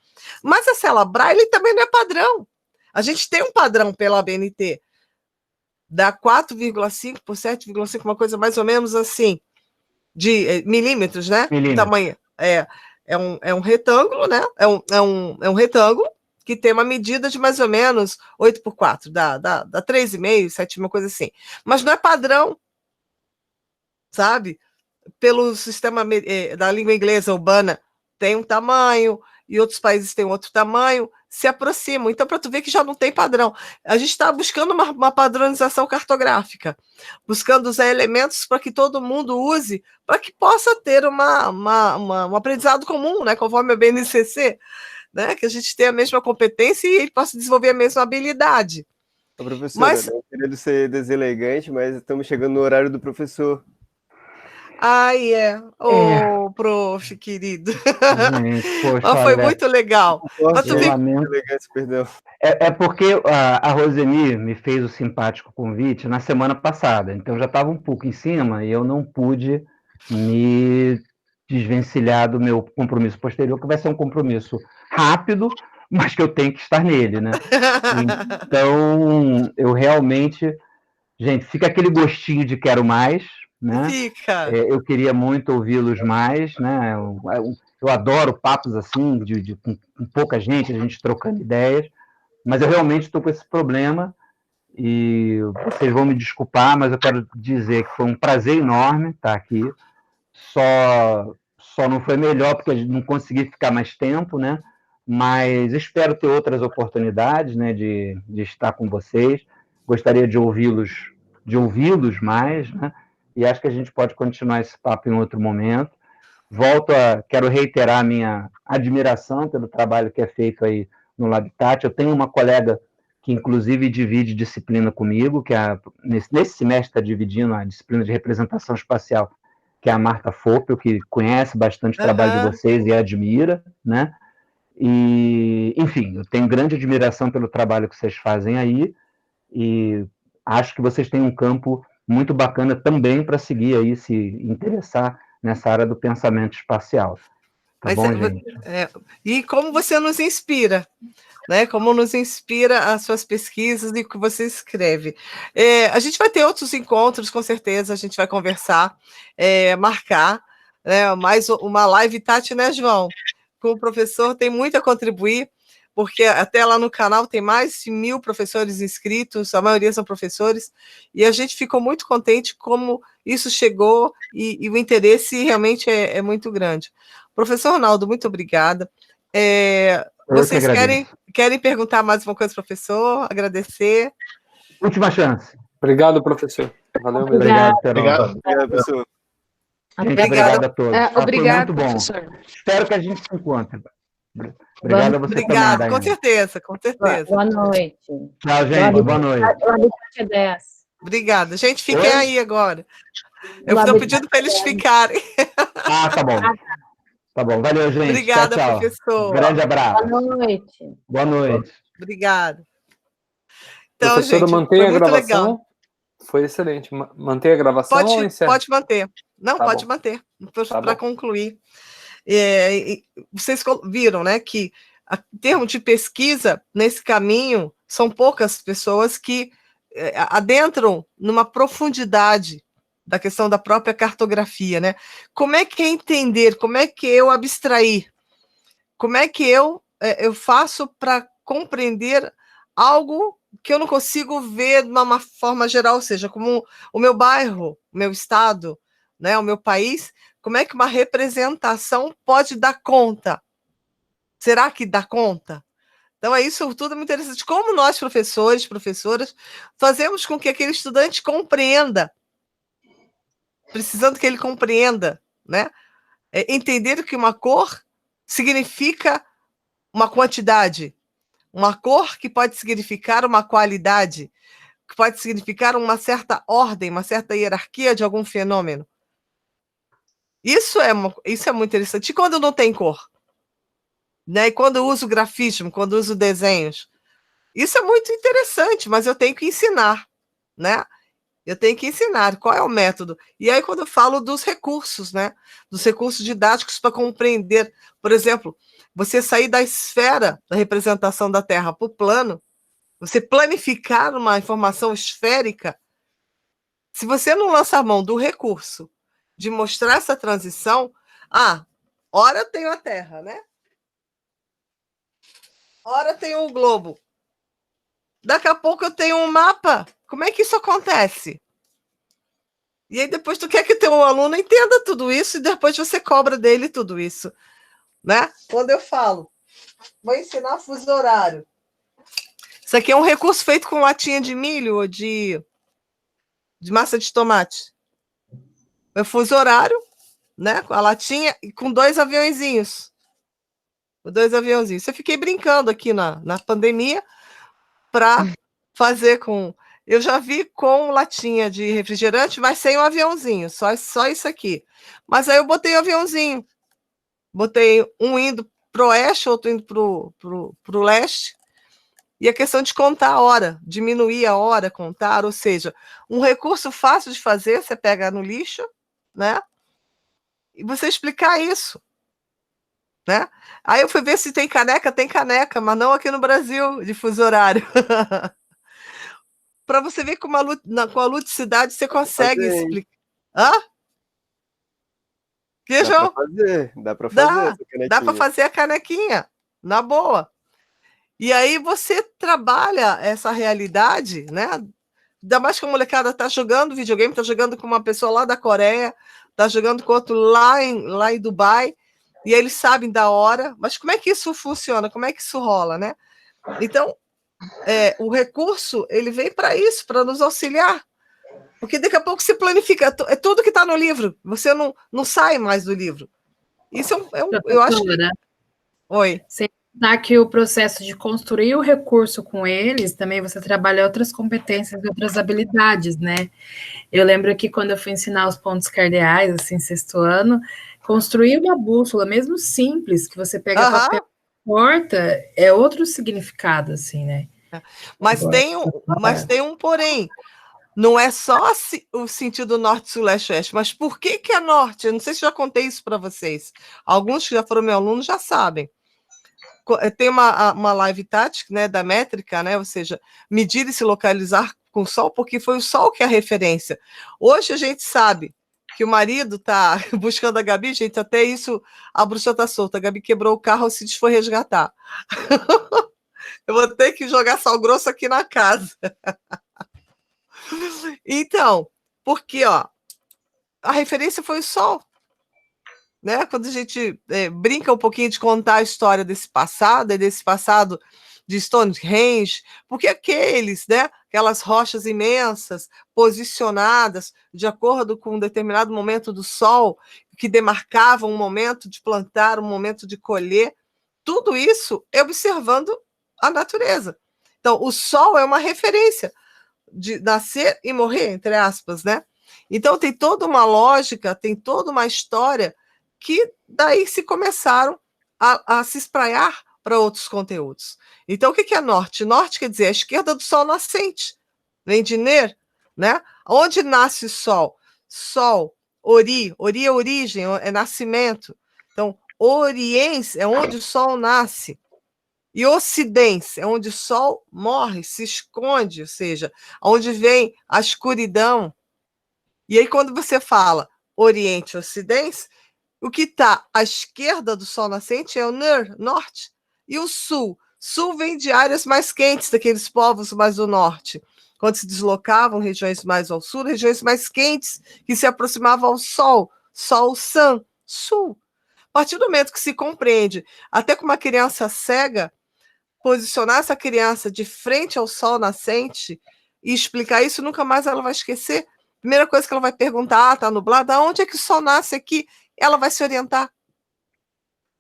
mas a célula Braille também não é padrão. A gente tem um padrão pela ABNT, da 4,5 por 7,5, uma coisa mais ou menos assim, de milímetros, né? O tamanho é um retângulo, né? É um retângulo que tem uma medida de mais ou menos 8 por 4, dá 3,5, 7, uma coisa assim. Mas não é padrão, sabe? Pelo sistema da língua inglesa urbana, tem um tamanho, e outros países têm outro tamanho, se aproximam. Então, para tu ver que já não tem padrão. A gente está buscando uma padronização cartográfica, buscando usar elementos para que todo mundo use, para que possa ter um aprendizado comum, né, conforme a BNCC, né, que a gente tenha a mesma competência e ele possa desenvolver a mesma habilidade.
Ô, professora, não querendo ser deselegante, mas estamos chegando no horário do professor.
Prof, querido.
Gente, poxa,
foi muito legal.
Perdão.
É porque a Roseni me fez o simpático convite na semana passada, então já estava um pouco em cima e eu não pude me desvencilhar do meu compromisso posterior, que vai ser um compromisso rápido, mas que eu tenho que estar nele, né? Então, eu realmente... Gente, fica aquele gostinho de quero mais, né?
Fica.
Eu queria muito ouvi-los mais, né? Eu adoro papos assim, com pouca gente, a gente trocando ideias, mas eu realmente estou com esse problema e vocês vão me desculpar, mas eu quero dizer que foi um prazer enorme estar aqui. Só não foi melhor porque a gente não consegui ficar mais tempo, né? Mas espero ter outras oportunidades, né, de estar com vocês. Gostaria de ouvi-los mais, né? E acho que a gente pode continuar esse papo em outro momento. Quero reiterar a minha admiração pelo trabalho que é feito aí no Labitat. Eu tenho uma colega que, inclusive, divide disciplina comigo, que nesse semestre está dividindo a disciplina de representação espacial, que é a Marta Foppel, que conhece bastante o trabalho de vocês e admira, né? E, enfim, eu tenho grande admiração pelo trabalho que vocês fazem aí e acho que vocês têm um campo muito bacana também para seguir aí, se interessar nessa área do pensamento espacial.
Mas,
bom, gente.
E como você nos inspira, né? Como nos inspira as suas pesquisas e o que você escreve. A gente vai ter outros encontros, com certeza, a gente vai conversar, marcar, né, mais uma live, Tati, né, João? Com o professor, tem muito a contribuir, porque até lá no canal tem mais de 1.000 professores inscritos, a maioria são professores, e a gente ficou muito contente como isso chegou, e o interesse realmente é muito grande. Professor Ronaldo, muito obrigada. Vocês querem perguntar mais uma coisa, professor? Agradecer?
Última chance.
Obrigado, professor. Valeu mesmo.
Obrigado, Perón.
Obrigado,
professor.
Gente, obrigado a todos.
Obrigado,
foi muito
professor.
bom. Espero que a gente se encontre. Obrigado a você
Obrigado,
também,
com certeza, com certeza.
Boa noite.
Tchau, gente. Boa noite.
Obrigada. Gente, fiquem aí agora. Eu estou pedindo para eles ficarem.
Tá bom. Tá bom. Valeu, gente.
Obrigada,
tchau, tchau.
professor.
Grande abraço.
Boa noite.
Boa noite.
Obrigada. Então,
professora,
gente,
mantém a gravação.
Legal.
Foi excelente. Mantém a gravação ou encerra?
Pode manter. Não,
tá
pode
bom.
manter. Para concluir. Vocês viram, né, que em termos de pesquisa, nesse caminho, são poucas pessoas que adentram numa profundidade da questão da própria cartografia, né? Como é que é entender, como é que eu abstrair, como é que eu faço para compreender algo que eu não consigo ver de uma forma geral, ou seja, como o meu bairro, o meu estado, né, o meu país, como é que uma representação pode dar conta? Será que dá conta? Então, isso tudo é muito interessante. Como nós, professores, professoras, fazemos com que aquele estudante compreenda, precisando que ele compreenda, né? Entender que uma cor significa uma quantidade, uma cor que pode significar uma qualidade, que pode significar uma certa ordem, uma certa hierarquia de algum fenômeno. Isso é muito interessante. E quando não tem cor? Né? E quando eu uso grafismo, quando eu uso desenhos? Isso é muito interessante, mas eu tenho que ensinar, né? Eu tenho que ensinar qual é o método. E aí, quando eu falo dos recursos, né? Dos recursos didáticos para compreender, por exemplo, você sair da esfera da representação da Terra para o plano, você planificar uma informação esférica, se você não lança a mão do recurso de mostrar essa transição, ora eu tenho a Terra, né? Ora tenho o globo. Daqui a pouco eu tenho um mapa. Como é que isso acontece? E aí depois tu quer que teu aluno entenda tudo isso e depois você cobra dele tudo isso, né? Quando eu falo, vou ensinar fuso horário. Isso aqui é um recurso feito com latinha de milho ou de massa de tomate. É fuso horário, né? Com a latinha e com 2 aviãozinhos. Com 2 aviãozinhos. Eu fiquei brincando aqui na pandemia para fazer com... Eu já vi com latinha de refrigerante, mas sem o aviãozinho, só isso aqui. Mas aí eu botei o aviãozinho. Botei um indo para o oeste, outro indo para o leste. E a questão de contar a hora, diminuir a hora, contar, ou seja, um recurso fácil de fazer, você pega no lixo, né? E você explicar isso. Né? Aí eu fui ver se tem caneca, mas não aqui no Brasil, de fuso horário. Para você ver com a ludicidade você consegue explicar. Hã? Que, João?
Dá para fazer.
Dá para fazer a canequinha, na boa. E aí você trabalha essa realidade, né? Ainda mais que a molecada está jogando videogame, está jogando com uma pessoa lá da Coreia, está jogando com outro lá em Dubai, e eles sabem da hora, mas como é que isso funciona? Como é que isso rola, né? Então, o recurso, ele vem para isso, para nos auxiliar. Porque daqui a pouco se planifica, é tudo que está no livro, você não sai mais do livro. Isso eu acho que... Oi.
Sem contar que o processo de construir o recurso com eles, também você trabalha outras competências e outras habilidades, né? Eu lembro que quando eu fui ensinar os pontos cardeais, assim, 6º ano, construir uma bússola, mesmo simples, que você pega papel e corta, é outro significado, assim, né?
Mas tem um porém. não é só o sentido norte, sul, leste, oeste, mas por que é norte? Eu não sei se já contei isso para vocês. Alguns que já foram meus alunos já sabem. Tem uma live tática, né, da métrica, né, ou seja, medir e se localizar com o Sol, porque foi o Sol que é a referência. Hoje a gente sabe que o marido está buscando a Gabi, gente, até isso, a bruxa está solta, a Gabi quebrou o carro, o Cid foi resgatar. Eu vou ter que jogar sal grosso aqui na casa. Então, porque ó, a referência foi o Sol. Né? Quando a gente brinca um pouquinho de contar a história desse passado de Stonehenge, porque aqueles, né, aquelas rochas imensas, posicionadas de acordo com um determinado momento do Sol, que demarcavam um momento de plantar, um momento de colher, tudo isso é observando a natureza. Então, o Sol é uma referência de nascer e morrer, entre aspas, né? Então, tem toda uma lógica, tem toda uma história que daí se começaram a se espraiar para outros conteúdos. Então, o que é norte? Norte quer dizer a esquerda do sol nascente, vem de Ner, né? Onde nasce o sol? Sol, Ori é origem, é nascimento. Então, Oriens é onde o sol nasce. E Ocidens é onde o sol morre, se esconde, ou seja, onde vem a escuridão. E aí, quando você fala Oriente e Ocidente, o que está à esquerda do sol nascente é o norte. E o sul? Sul vem de áreas mais quentes, daqueles povos mais do norte. Quando se deslocavam regiões mais ao sul, regiões mais quentes, que se aproximavam ao sol. Sol, sun, sul. A partir do momento que se compreende, até com uma criança cega, posicionar essa criança de frente ao sol nascente e explicar isso, nunca mais ela vai esquecer. Primeira coisa que ela vai perguntar, está nublado, aonde é que o sol nasce aqui? Ela vai se orientar.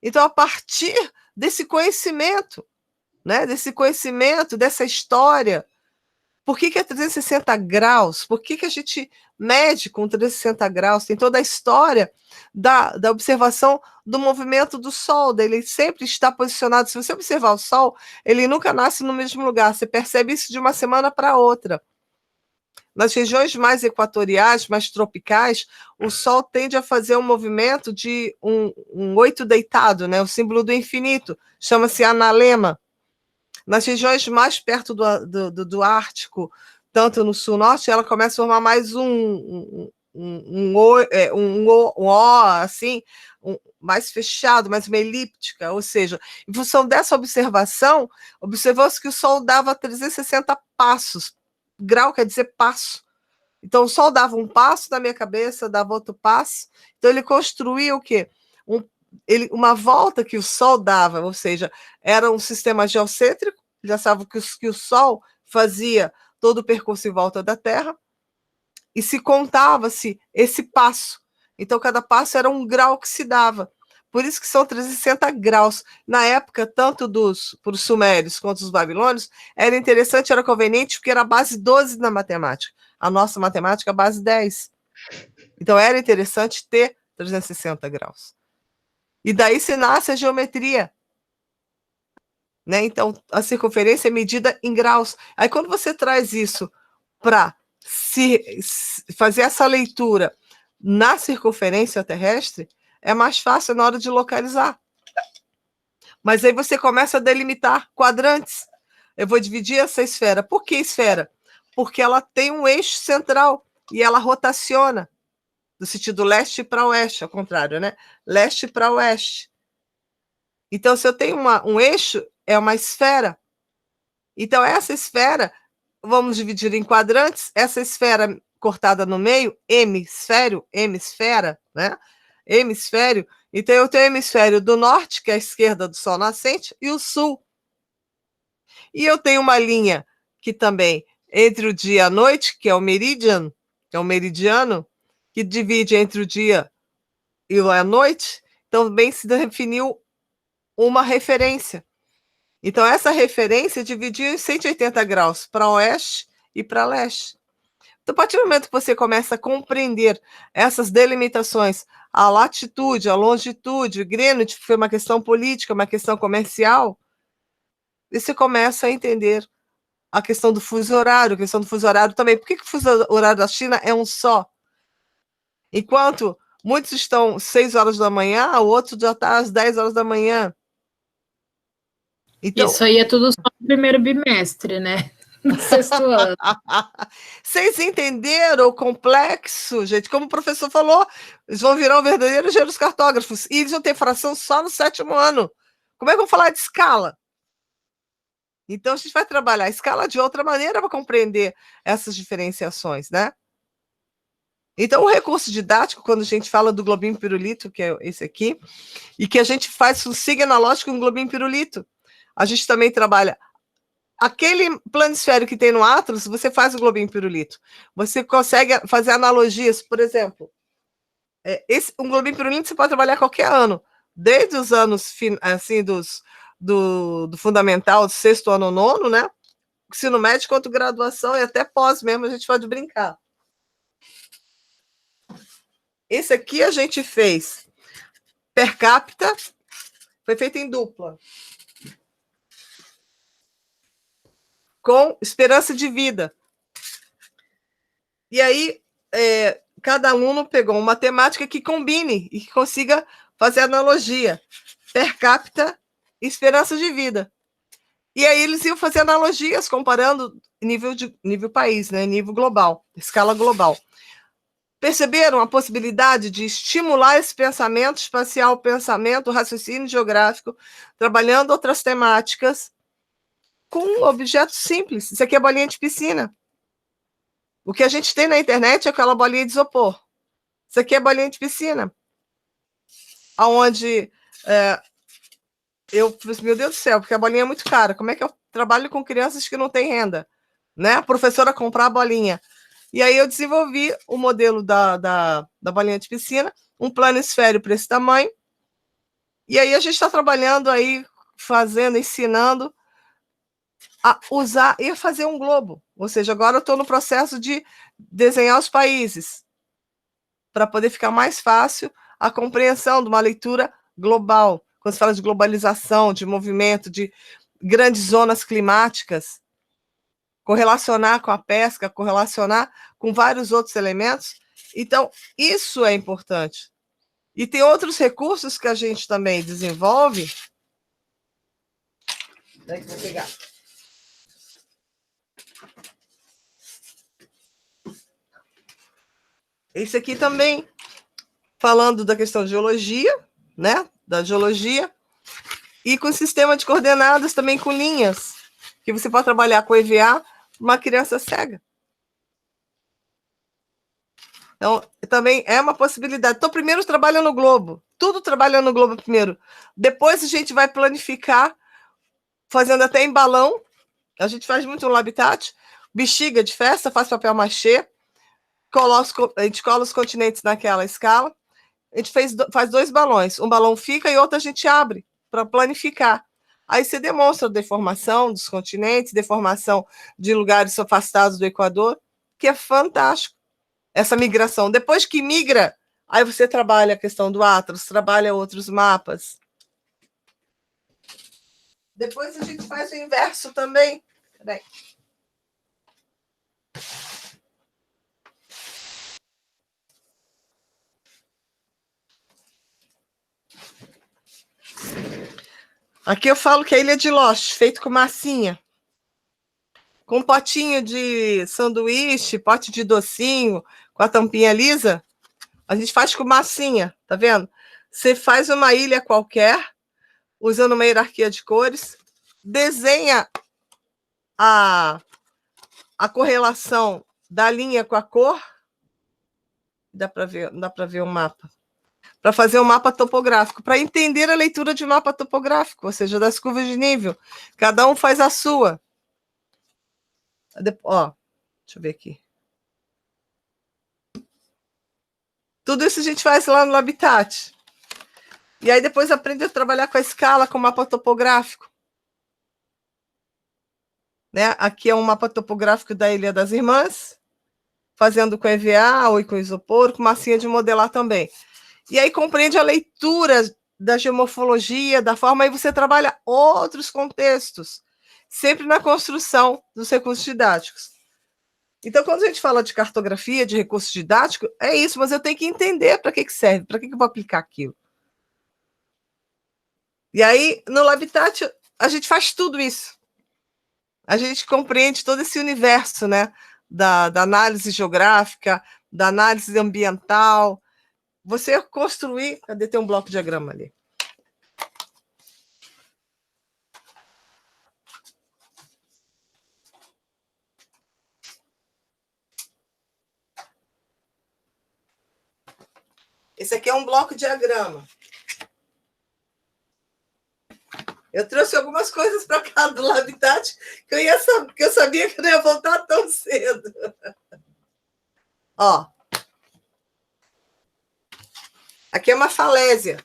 Então, a partir desse conhecimento, né, dessa história, por que é 360 graus? Por que a gente mede com 360 graus? Tem toda a história da observação do movimento do Sol, ele sempre está posicionado. Se você observar o Sol, ele nunca nasce no mesmo lugar, você percebe isso de uma semana para outra. Nas regiões mais equatoriais, mais tropicais, o Sol tende a fazer um movimento de um 8 deitado, né? O símbolo do infinito, chama-se analema. Nas regiões mais perto do Ártico, tanto no sul-norte, ela começa a formar mais um O, assim, mais fechado, mais uma elíptica, ou seja, em função dessa observação, observou-se que o Sol dava 360 passos. Grau quer dizer passo. Então, o Sol dava um passo na minha cabeça, dava outro passo. Então, ele construía o quê? Uma volta que o Sol dava, ou seja, era um sistema geocêntrico, já sabe que o Sol fazia todo o percurso em volta da Terra, e se contava-se esse passo. Então, cada passo era um grau que se dava. Por isso que são 360 graus. Na época, tanto para os sumérios quanto os babilônios, era interessante, era conveniente, porque era a base 12 na matemática. A nossa matemática é a base 10. Então, era interessante ter 360 graus. E daí se nasce a geometria. Né? Então, a circunferência é medida em graus. Aí, quando você traz isso para fazer essa leitura na circunferência terrestre, é mais fácil na hora de localizar. Mas aí você começa a delimitar quadrantes. Eu vou dividir essa esfera. Por que esfera? Porque ela tem um eixo central e ela rotaciona do sentido leste para oeste, ao contrário, né? Leste para oeste. Então, se eu tenho um eixo, é uma esfera. Então, essa esfera, vamos dividir em quadrantes, essa esfera cortada no meio, hemisfera, né? Hemisfério. Então, eu tenho o hemisfério do norte, que é a esquerda do sol nascente, e o sul. E eu tenho uma linha que também, entre o dia e a noite, que é o meridiano, que divide entre o dia e a noite, também se definiu uma referência. Então, essa referência dividiu em 180 graus para oeste e para leste. Então, a partir do momento que você começa a compreender essas delimitações, a latitude, a longitude, o Greenwich, que foi uma questão política, uma questão comercial, você começa a entender a questão do fuso horário, também. Por que o fuso horário da China é um só? Enquanto muitos estão 6 horas da manhã, o outro já está às 10 horas da manhã.
Então, isso aí é tudo só no primeiro bimestre, né? No 6º ano.
Vocês entenderam o complexo, gente? Como o professor falou, eles vão virar verdadeiros engenheiros cartógrafos. E eles vão ter fração só no 7º ano. Como é que eu vou falar de escala? Então, a gente vai trabalhar a escala de outra maneira para compreender essas diferenciações, né? Então, o recurso didático, quando a gente fala do globinho pirulito, que é esse aqui, e que a gente faz o signo analógico com globinho pirulito, a gente também trabalha aquele planisfério que tem no Atlas, você faz o globinho pirulito. Você consegue fazer analogias, por exemplo, um globinho pirulito você pode trabalhar qualquer ano, desde os anos assim, do fundamental, do 6º ano, 9º, né? Ensino médio, quanto graduação e até pós mesmo, a gente pode brincar. Esse aqui a gente fez per capita, foi feito em dupla, com esperança de vida. E aí, cada aluno pegou uma temática que combine e que consiga fazer analogia. Per capita, esperança de vida. E aí eles iam fazer analogias comparando nível país, né? Nível global, escala global. Perceberam a possibilidade de estimular esse pensamento espacial, pensamento, raciocínio geográfico, trabalhando outras temáticas, com objetos simples. Isso aqui é bolinha de piscina. O que a gente tem na internet é aquela bolinha de isopor. Isso aqui é bolinha de piscina. Onde eu falei, meu Deus do céu, porque a bolinha é muito cara. Como é que eu trabalho com crianças que não têm renda? Né? A professora comprar a bolinha. E aí eu desenvolvi o modelo da bolinha de piscina, um planisfério para esse tamanho. E aí a gente está trabalhando aí, ensinando a usar e a fazer um globo. Ou seja, agora eu estou no processo de desenhar os países, para poder ficar mais fácil a compreensão de uma leitura global. Quando se fala de globalização, de movimento, de grandes zonas climáticas, correlacionar com a pesca, correlacionar com vários outros elementos. Então, isso é importante. E tem outros recursos que a gente também desenvolve. Daí que eu vou pegar. Esse aqui também, falando da questão de geologia, né? Da geologia, e com sistema de coordenadas também com linhas, que você pode trabalhar com EVA uma criança cega. Então, também é uma possibilidade. Então, primeiro trabalha no globo, tudo trabalha no globo primeiro. Depois a gente vai planificar, fazendo até em balão, a gente faz muito no Habitat, bexiga de festa, faz papel machê, a gente cola os continentes naquela escala, a gente faz 2 balões, um balão fica e outro a gente abre para planificar. Aí você demonstra a deformação dos continentes, deformação de lugares afastados do Equador, que é fantástico, essa migração. Depois que migra, aí você trabalha a questão do Atlas, trabalha outros mapas. Depois a gente faz o inverso também. Peraí. Aqui eu falo que é ilha de Lost, feito com massinha. Com potinho de sanduíche, pote de docinho, com a tampinha lisa, a gente faz com massinha, tá vendo? Você faz uma ilha qualquer, usando uma hierarquia de cores, desenha a correlação da linha com a cor. Dá para ver o mapa. Para fazer um mapa topográfico, para entender a leitura de mapa topográfico, ou seja, das curvas de nível. Cada um faz a sua. Ó, deixa eu ver aqui. Tudo isso a gente faz lá no Habitat. E aí depois aprende a trabalhar com a escala, com o mapa topográfico. Né? Aqui é um mapa topográfico da Ilha das Irmãs, fazendo com EVA ou com isopor, com massinha de modelar também. E aí compreende a leitura da geomorfologia, da forma, aí você trabalha outros contextos. sempre na construção dos recursos didáticos. Então, quando a gente fala de cartografia, de recurso didático, é isso, mas eu tenho que entender para que serve, para que eu vou aplicar aquilo. E aí, no Habitat, a gente faz tudo isso. A gente compreende todo esse universo, né? Da análise geográfica, da análise ambiental. Você construir... Cadê? Tem um bloco de diagrama ali. Esse aqui é um bloco de diagrama. Eu trouxe algumas coisas para cá do Habitat que eu sabia que eu não ia voltar tão cedo. Ó. Aqui é uma falésia.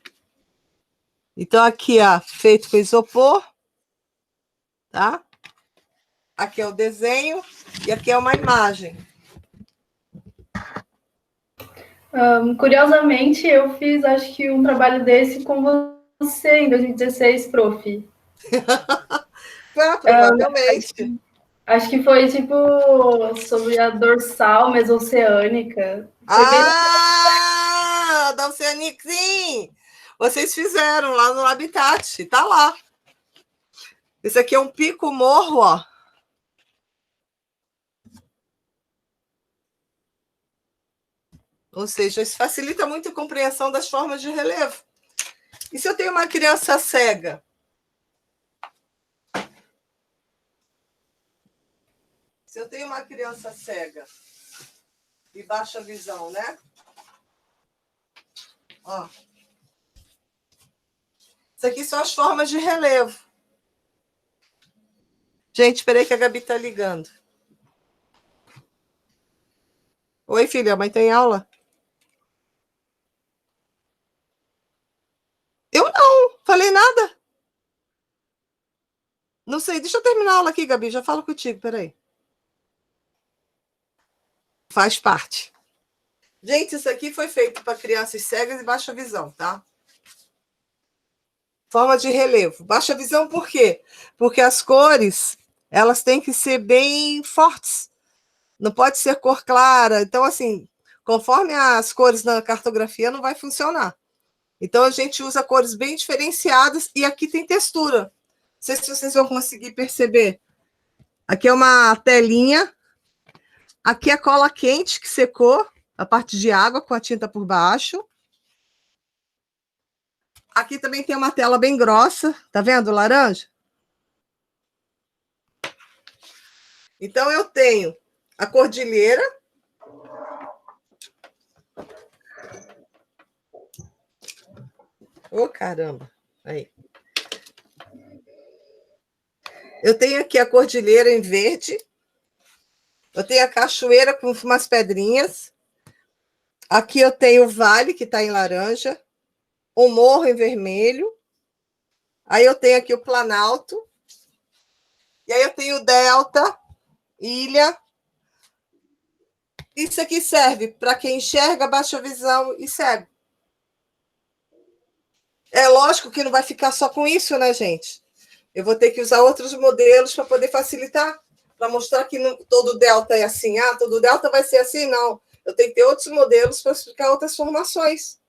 Então, aqui, ó, feito com isopor. Tá? Aqui é o desenho e aqui é uma imagem.
Curiosamente, eu fiz, acho que, um trabalho desse com você em 2016, prof.
Provavelmente.
Acho que foi, tipo, sobre a dorsal mesoceânica.
Da Oceânica, sim! Vocês fizeram lá no Habitat, tá lá. Esse aqui é um pico-morro, ó. Ou seja, isso facilita muito a compreensão das formas de relevo. E se eu tenho uma criança cega? Se eu tenho uma criança cega e baixa visão, né? Ó. Isso aqui são as formas de relevo. Gente, esperei que a Gabi está ligando. Oi, filha, a mãe tem aula? Eu não, falei nada. Não sei, deixa eu terminar a aula aqui, Gabi, já falo contigo, peraí. Faz parte. Gente, isso aqui foi feito para crianças cegas e baixa visão, tá? Forma de relevo. Baixa visão por quê? Porque as cores, elas têm que ser bem fortes. Não pode ser cor clara. Então, assim, conforme as cores na cartografia, não vai funcionar. Então, a gente usa cores bem diferenciadas e aqui tem textura. Não sei se vocês vão conseguir perceber. Aqui é uma telinha. Aqui é cola quente que secou, a parte de água com a tinta por baixo. Aqui também tem uma tela bem grossa. Tá vendo, laranja? Então, eu tenho a cordilheira. Ô, caramba. Aí. Eu tenho aqui a cordilheira em verde. Eu tenho a cachoeira com umas pedrinhas. Aqui eu tenho o vale, que está em laranja. O morro em vermelho. Aí eu tenho aqui o planalto. E aí eu tenho o delta, ilha. Isso aqui serve para quem enxerga, baixa visão e cego. É lógico que não vai ficar só com isso, né, gente? Eu vou ter que usar outros modelos para poder facilitar, para mostrar que não, todo delta é assim. Ah, todo delta vai ser assim? Não. Eu tenho que ter outros modelos para explicar outras formações,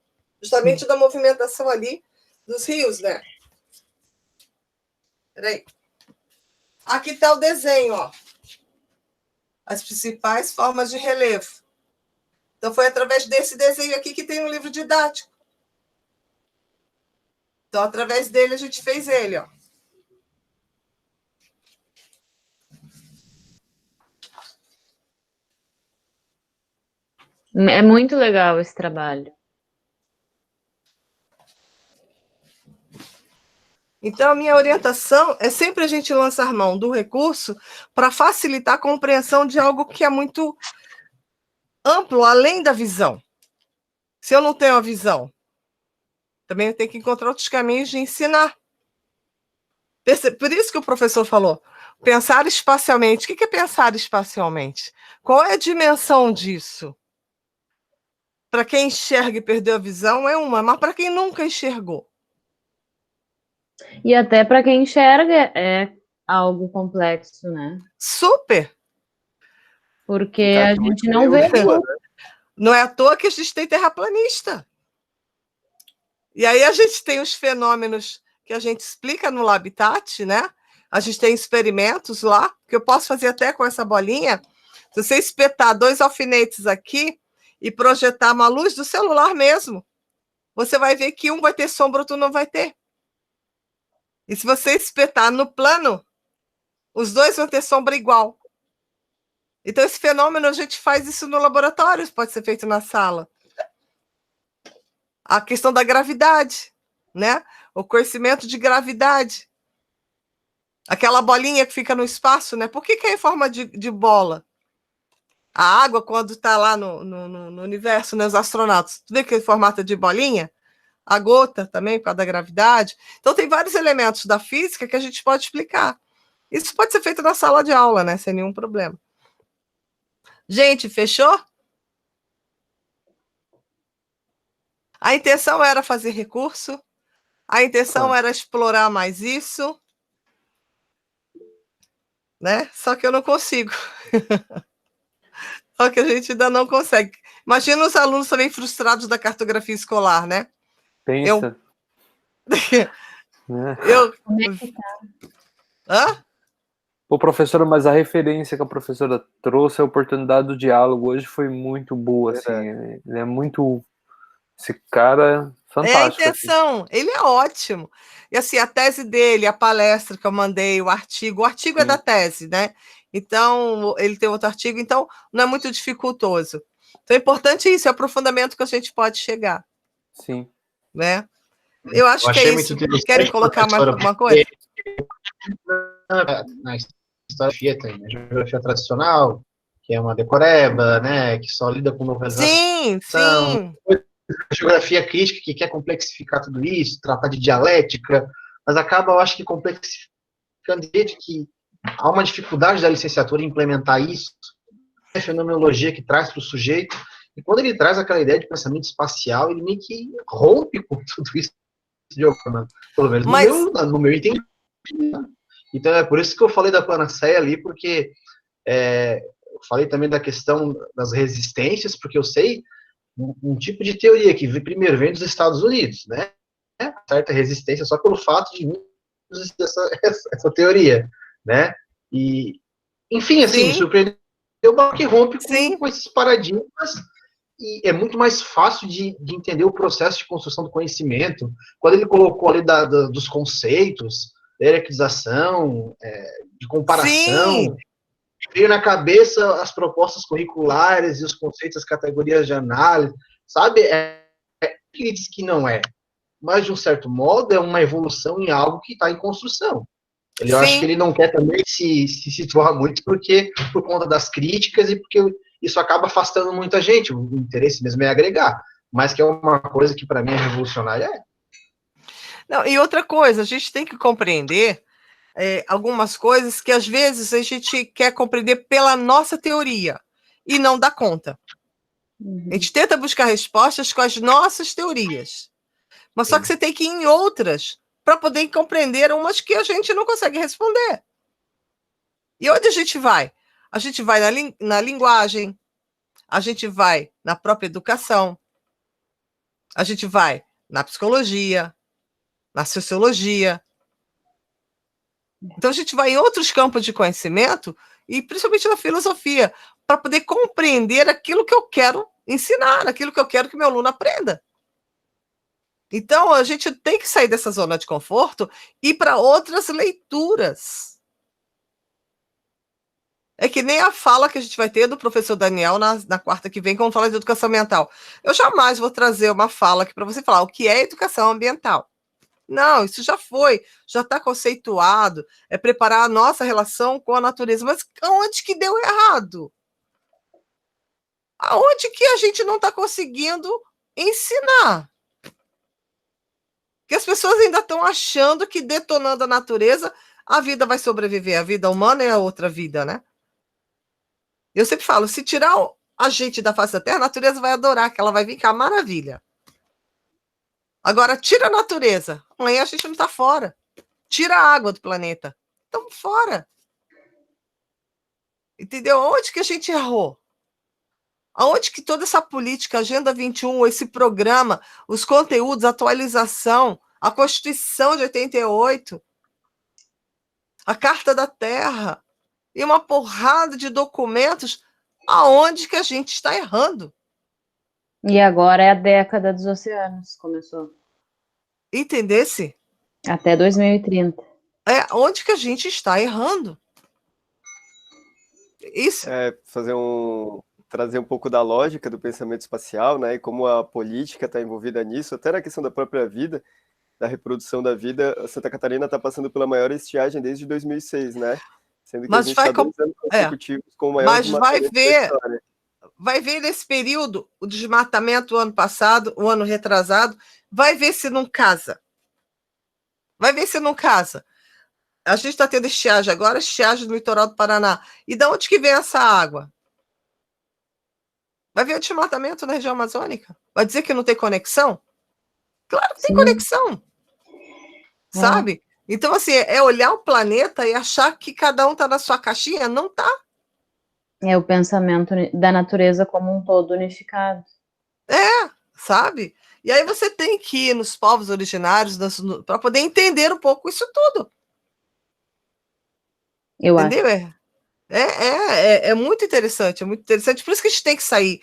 justamente da movimentação ali dos rios, né? Peraí. Aqui está o desenho, ó. As principais formas de relevo. Então, foi através desse desenho aqui que tem um livro didático. Então, através dele, a gente fez ele, ó.
É muito legal esse trabalho.
Então, a minha orientação é sempre a gente lançar mão do recurso para facilitar a compreensão de algo que é muito amplo, além da visão. Se eu não tenho a visão, também eu tenho que encontrar outros caminhos de ensinar. Por isso que o professor falou, pensar espacialmente. O que é pensar espacialmente? Qual é a dimensão disso? Para quem enxerga e perdeu a visão é uma, mas para quem nunca enxergou?
E até para quem enxerga, algo complexo, né?
Super!
Porque a gente não vê.
Não é à toa que a gente tem terraplanista. E aí a gente tem os fenômenos que a gente explica no Labitat, né? A gente tem experimentos lá, que eu posso fazer até com essa bolinha. Se você espetar 2 alfinetes aqui e projetar uma luz do celular mesmo, você vai ver que um vai ter sombra, outro não vai ter. E se você espetar no plano, os 2 vão ter sombra igual. Então, esse fenômeno, a gente faz isso no laboratório, pode ser feito na sala. A questão da gravidade, né? O conhecimento de gravidade. Aquela bolinha que fica no espaço, né? Por que é em forma de bola? A água, quando está lá no universo, né, os astronautas, tu vê que é em formato de bolinha? A gota também, por causa da gravidade. Então, tem vários elementos da física que a gente pode explicar. Isso pode ser feito na sala de aula, né? Sem nenhum problema. Gente, fechou? A intenção era fazer recurso, a intenção era explorar mais isso, né? Só que eu não consigo. Só que a gente ainda não consegue. Imagina os alunos também frustrados da cartografia escolar, né?
Pensa.
Como é que tá?
Hã?
Ô, professora, mas a referência que a professora trouxe, a oportunidade do diálogo hoje foi muito boa, assim. Ele é muito... Esse cara fantástico.
É a intenção, ele é ótimo. E assim, a tese dele, a palestra que eu mandei, o artigo é da tese, né? Então, ele tem outro artigo, então não é muito dificultoso. Então, é importante isso, é o aprofundamento que a gente pode chegar.
Sim.
Né? Eu acho que é isso. Querem colocar mais alguma coisa?
Na história tem a geografia tradicional, que é uma decoreba, né, que só lida com localização.
Sim.
A geografia crítica, que quer complexificar tudo isso, tratar de dialética, mas acaba, eu acho que, complexificando de jeito que há uma dificuldade da licenciatura em implementar isso, a fenomenologia que traz para o sujeito, e quando ele traz aquela ideia de pensamento espacial, ele meio que rompe com tudo isso, pelo menos no meu entendimento. Então, é por isso que eu falei da panaceia ali, porque eu falei também da questão das resistências, porque eu sei um tipo de teoria que primeiro vem dos Estados Unidos, né? Certa resistência só pelo fato de essa teoria, né? E, enfim, assim, me surpreendeu que rompe com esses paradigmas, e é muito mais fácil de entender o processo de construção do conhecimento. Quando ele colocou ali dos conceitos, da hierarquização, de comparação, veio na cabeça as propostas curriculares e os conceitos, as categorias de análise, sabe? Ele diz que não é, mas de um certo modo é uma evolução em algo que está em construção. Eu acho que ele não quer também se situar muito por conta das críticas e porque isso acaba afastando muita gente. O interesse mesmo é agregar, mas que é uma coisa que para mim é revolucionária.
Não, e outra coisa, a gente tem que compreender algumas coisas que às vezes a gente quer compreender pela nossa teoria e não dá conta. A gente tenta buscar respostas com as nossas teorias, mas só que você tem que ir em outras para poder compreender umas que a gente não consegue responder. E onde a gente vai? A gente vai na linguagem, a gente vai na própria educação, a gente vai na psicologia, na sociologia. Então, a gente vai em outros campos de conhecimento, e principalmente na filosofia, para poder compreender aquilo que eu quero ensinar, aquilo que eu quero que meu aluno aprenda. Então, a gente tem que sair dessa zona de conforto e ir para outras leituras. É que nem a fala que a gente vai ter do professor Daniel na quarta que vem, quando fala de educação ambiental. Eu jamais vou trazer uma fala aqui para você falar o que é educação ambiental. Não, isso já foi, já está conceituado, é preparar a nossa relação com a natureza. Mas onde que deu errado? Aonde que a gente não está conseguindo ensinar? Que as pessoas ainda estão achando que detonando a natureza, a vida vai sobreviver. A vida humana é a outra vida, né? Eu sempre falo, se tirar a gente da face da Terra, a natureza vai adorar, que ela vai vir cá, maravilha. Agora, tira a natureza. Amanhã a gente não está fora. Tira a água do planeta. estamos fora. Entendeu? Onde que a gente errou? Aonde que toda essa política, Agenda 21, esse programa, os conteúdos, a atualização, a Constituição de 88, a Carta da Terra, e uma porrada de documentos, aonde que a gente está errando?
E agora é a década dos oceanos, começou.
Entendesse?
Até 2030.
Onde que a gente está errando? Isso.
Trazer um pouco da lógica do pensamento espacial, né, e como a política está envolvida nisso, até na questão da própria vida, da reprodução da vida. A Santa Catarina está passando pela maior estiagem desde 2006, né? Sendo que a gente está 2 anos consecutivos com o maior desmatamento da história.
Vai ver nesse período o desmatamento o ano passado, o ano retrasado, vai ver se não casa. Vai ver se não casa. A gente está tendo estiagem agora, estiagem no litoral do Paraná. E de onde que vem essa água? Vai ver o desmatamento na região amazônica? Vai dizer que não tem conexão? Claro que tem conexão. Sabe? Então, assim, é olhar o planeta e achar que cada um está na sua caixinha. Não está.
É o pensamento da natureza como um todo unificado.
Sabe? E aí você tem que ir nos povos originários para poder entender um pouco isso tudo. Entendeu? É muito interessante, é muito interessante. Por isso que a gente tem que sair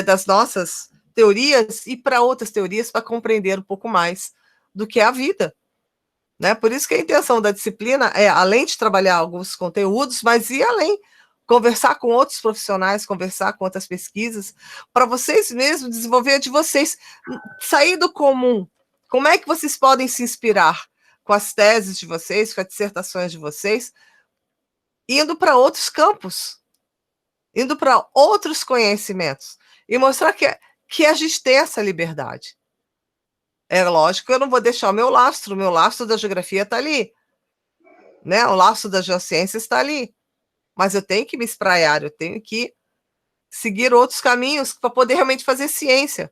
das nossas teorias e ir para outras teorias para compreender um pouco mais do que é a vida. Né? Por isso que a intenção da disciplina é, além de trabalhar alguns conteúdos, mas ir além, conversar com outros profissionais, conversar com outras pesquisas, para vocês mesmos desenvolver de vocês, sair do comum. Como é que vocês podem se inspirar com as teses de vocês, com as dissertações de vocês, indo para outros campos, indo para outros conhecimentos, e mostrar que a gente tem essa liberdade. É lógico que eu não vou deixar o meu lastro da geografia está ali, né? O lastro da geociência está ali, mas eu tenho que me espraiar, eu tenho que seguir outros caminhos para poder realmente fazer ciência.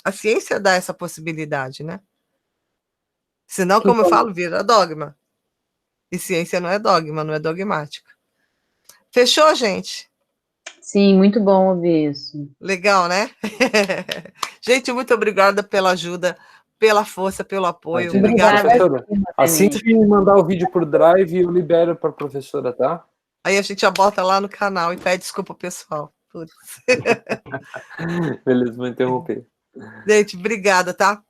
A ciência dá essa possibilidade, né? Senão, como eu falo, vira dogma. E ciência não é dogma, não é dogmática. Fechou, gente?
Sim, muito bom ouvir isso.
Legal, né? Gente, muito obrigada pela ajuda, pela força, pelo apoio. Obrigada,
professora. Assim que me mandar o vídeo por Drive, eu libero para a professora, tá?
Aí a gente já bota lá no canal e pede desculpa, pessoal.
Beleza, vou interromper.
Gente, obrigada, tá?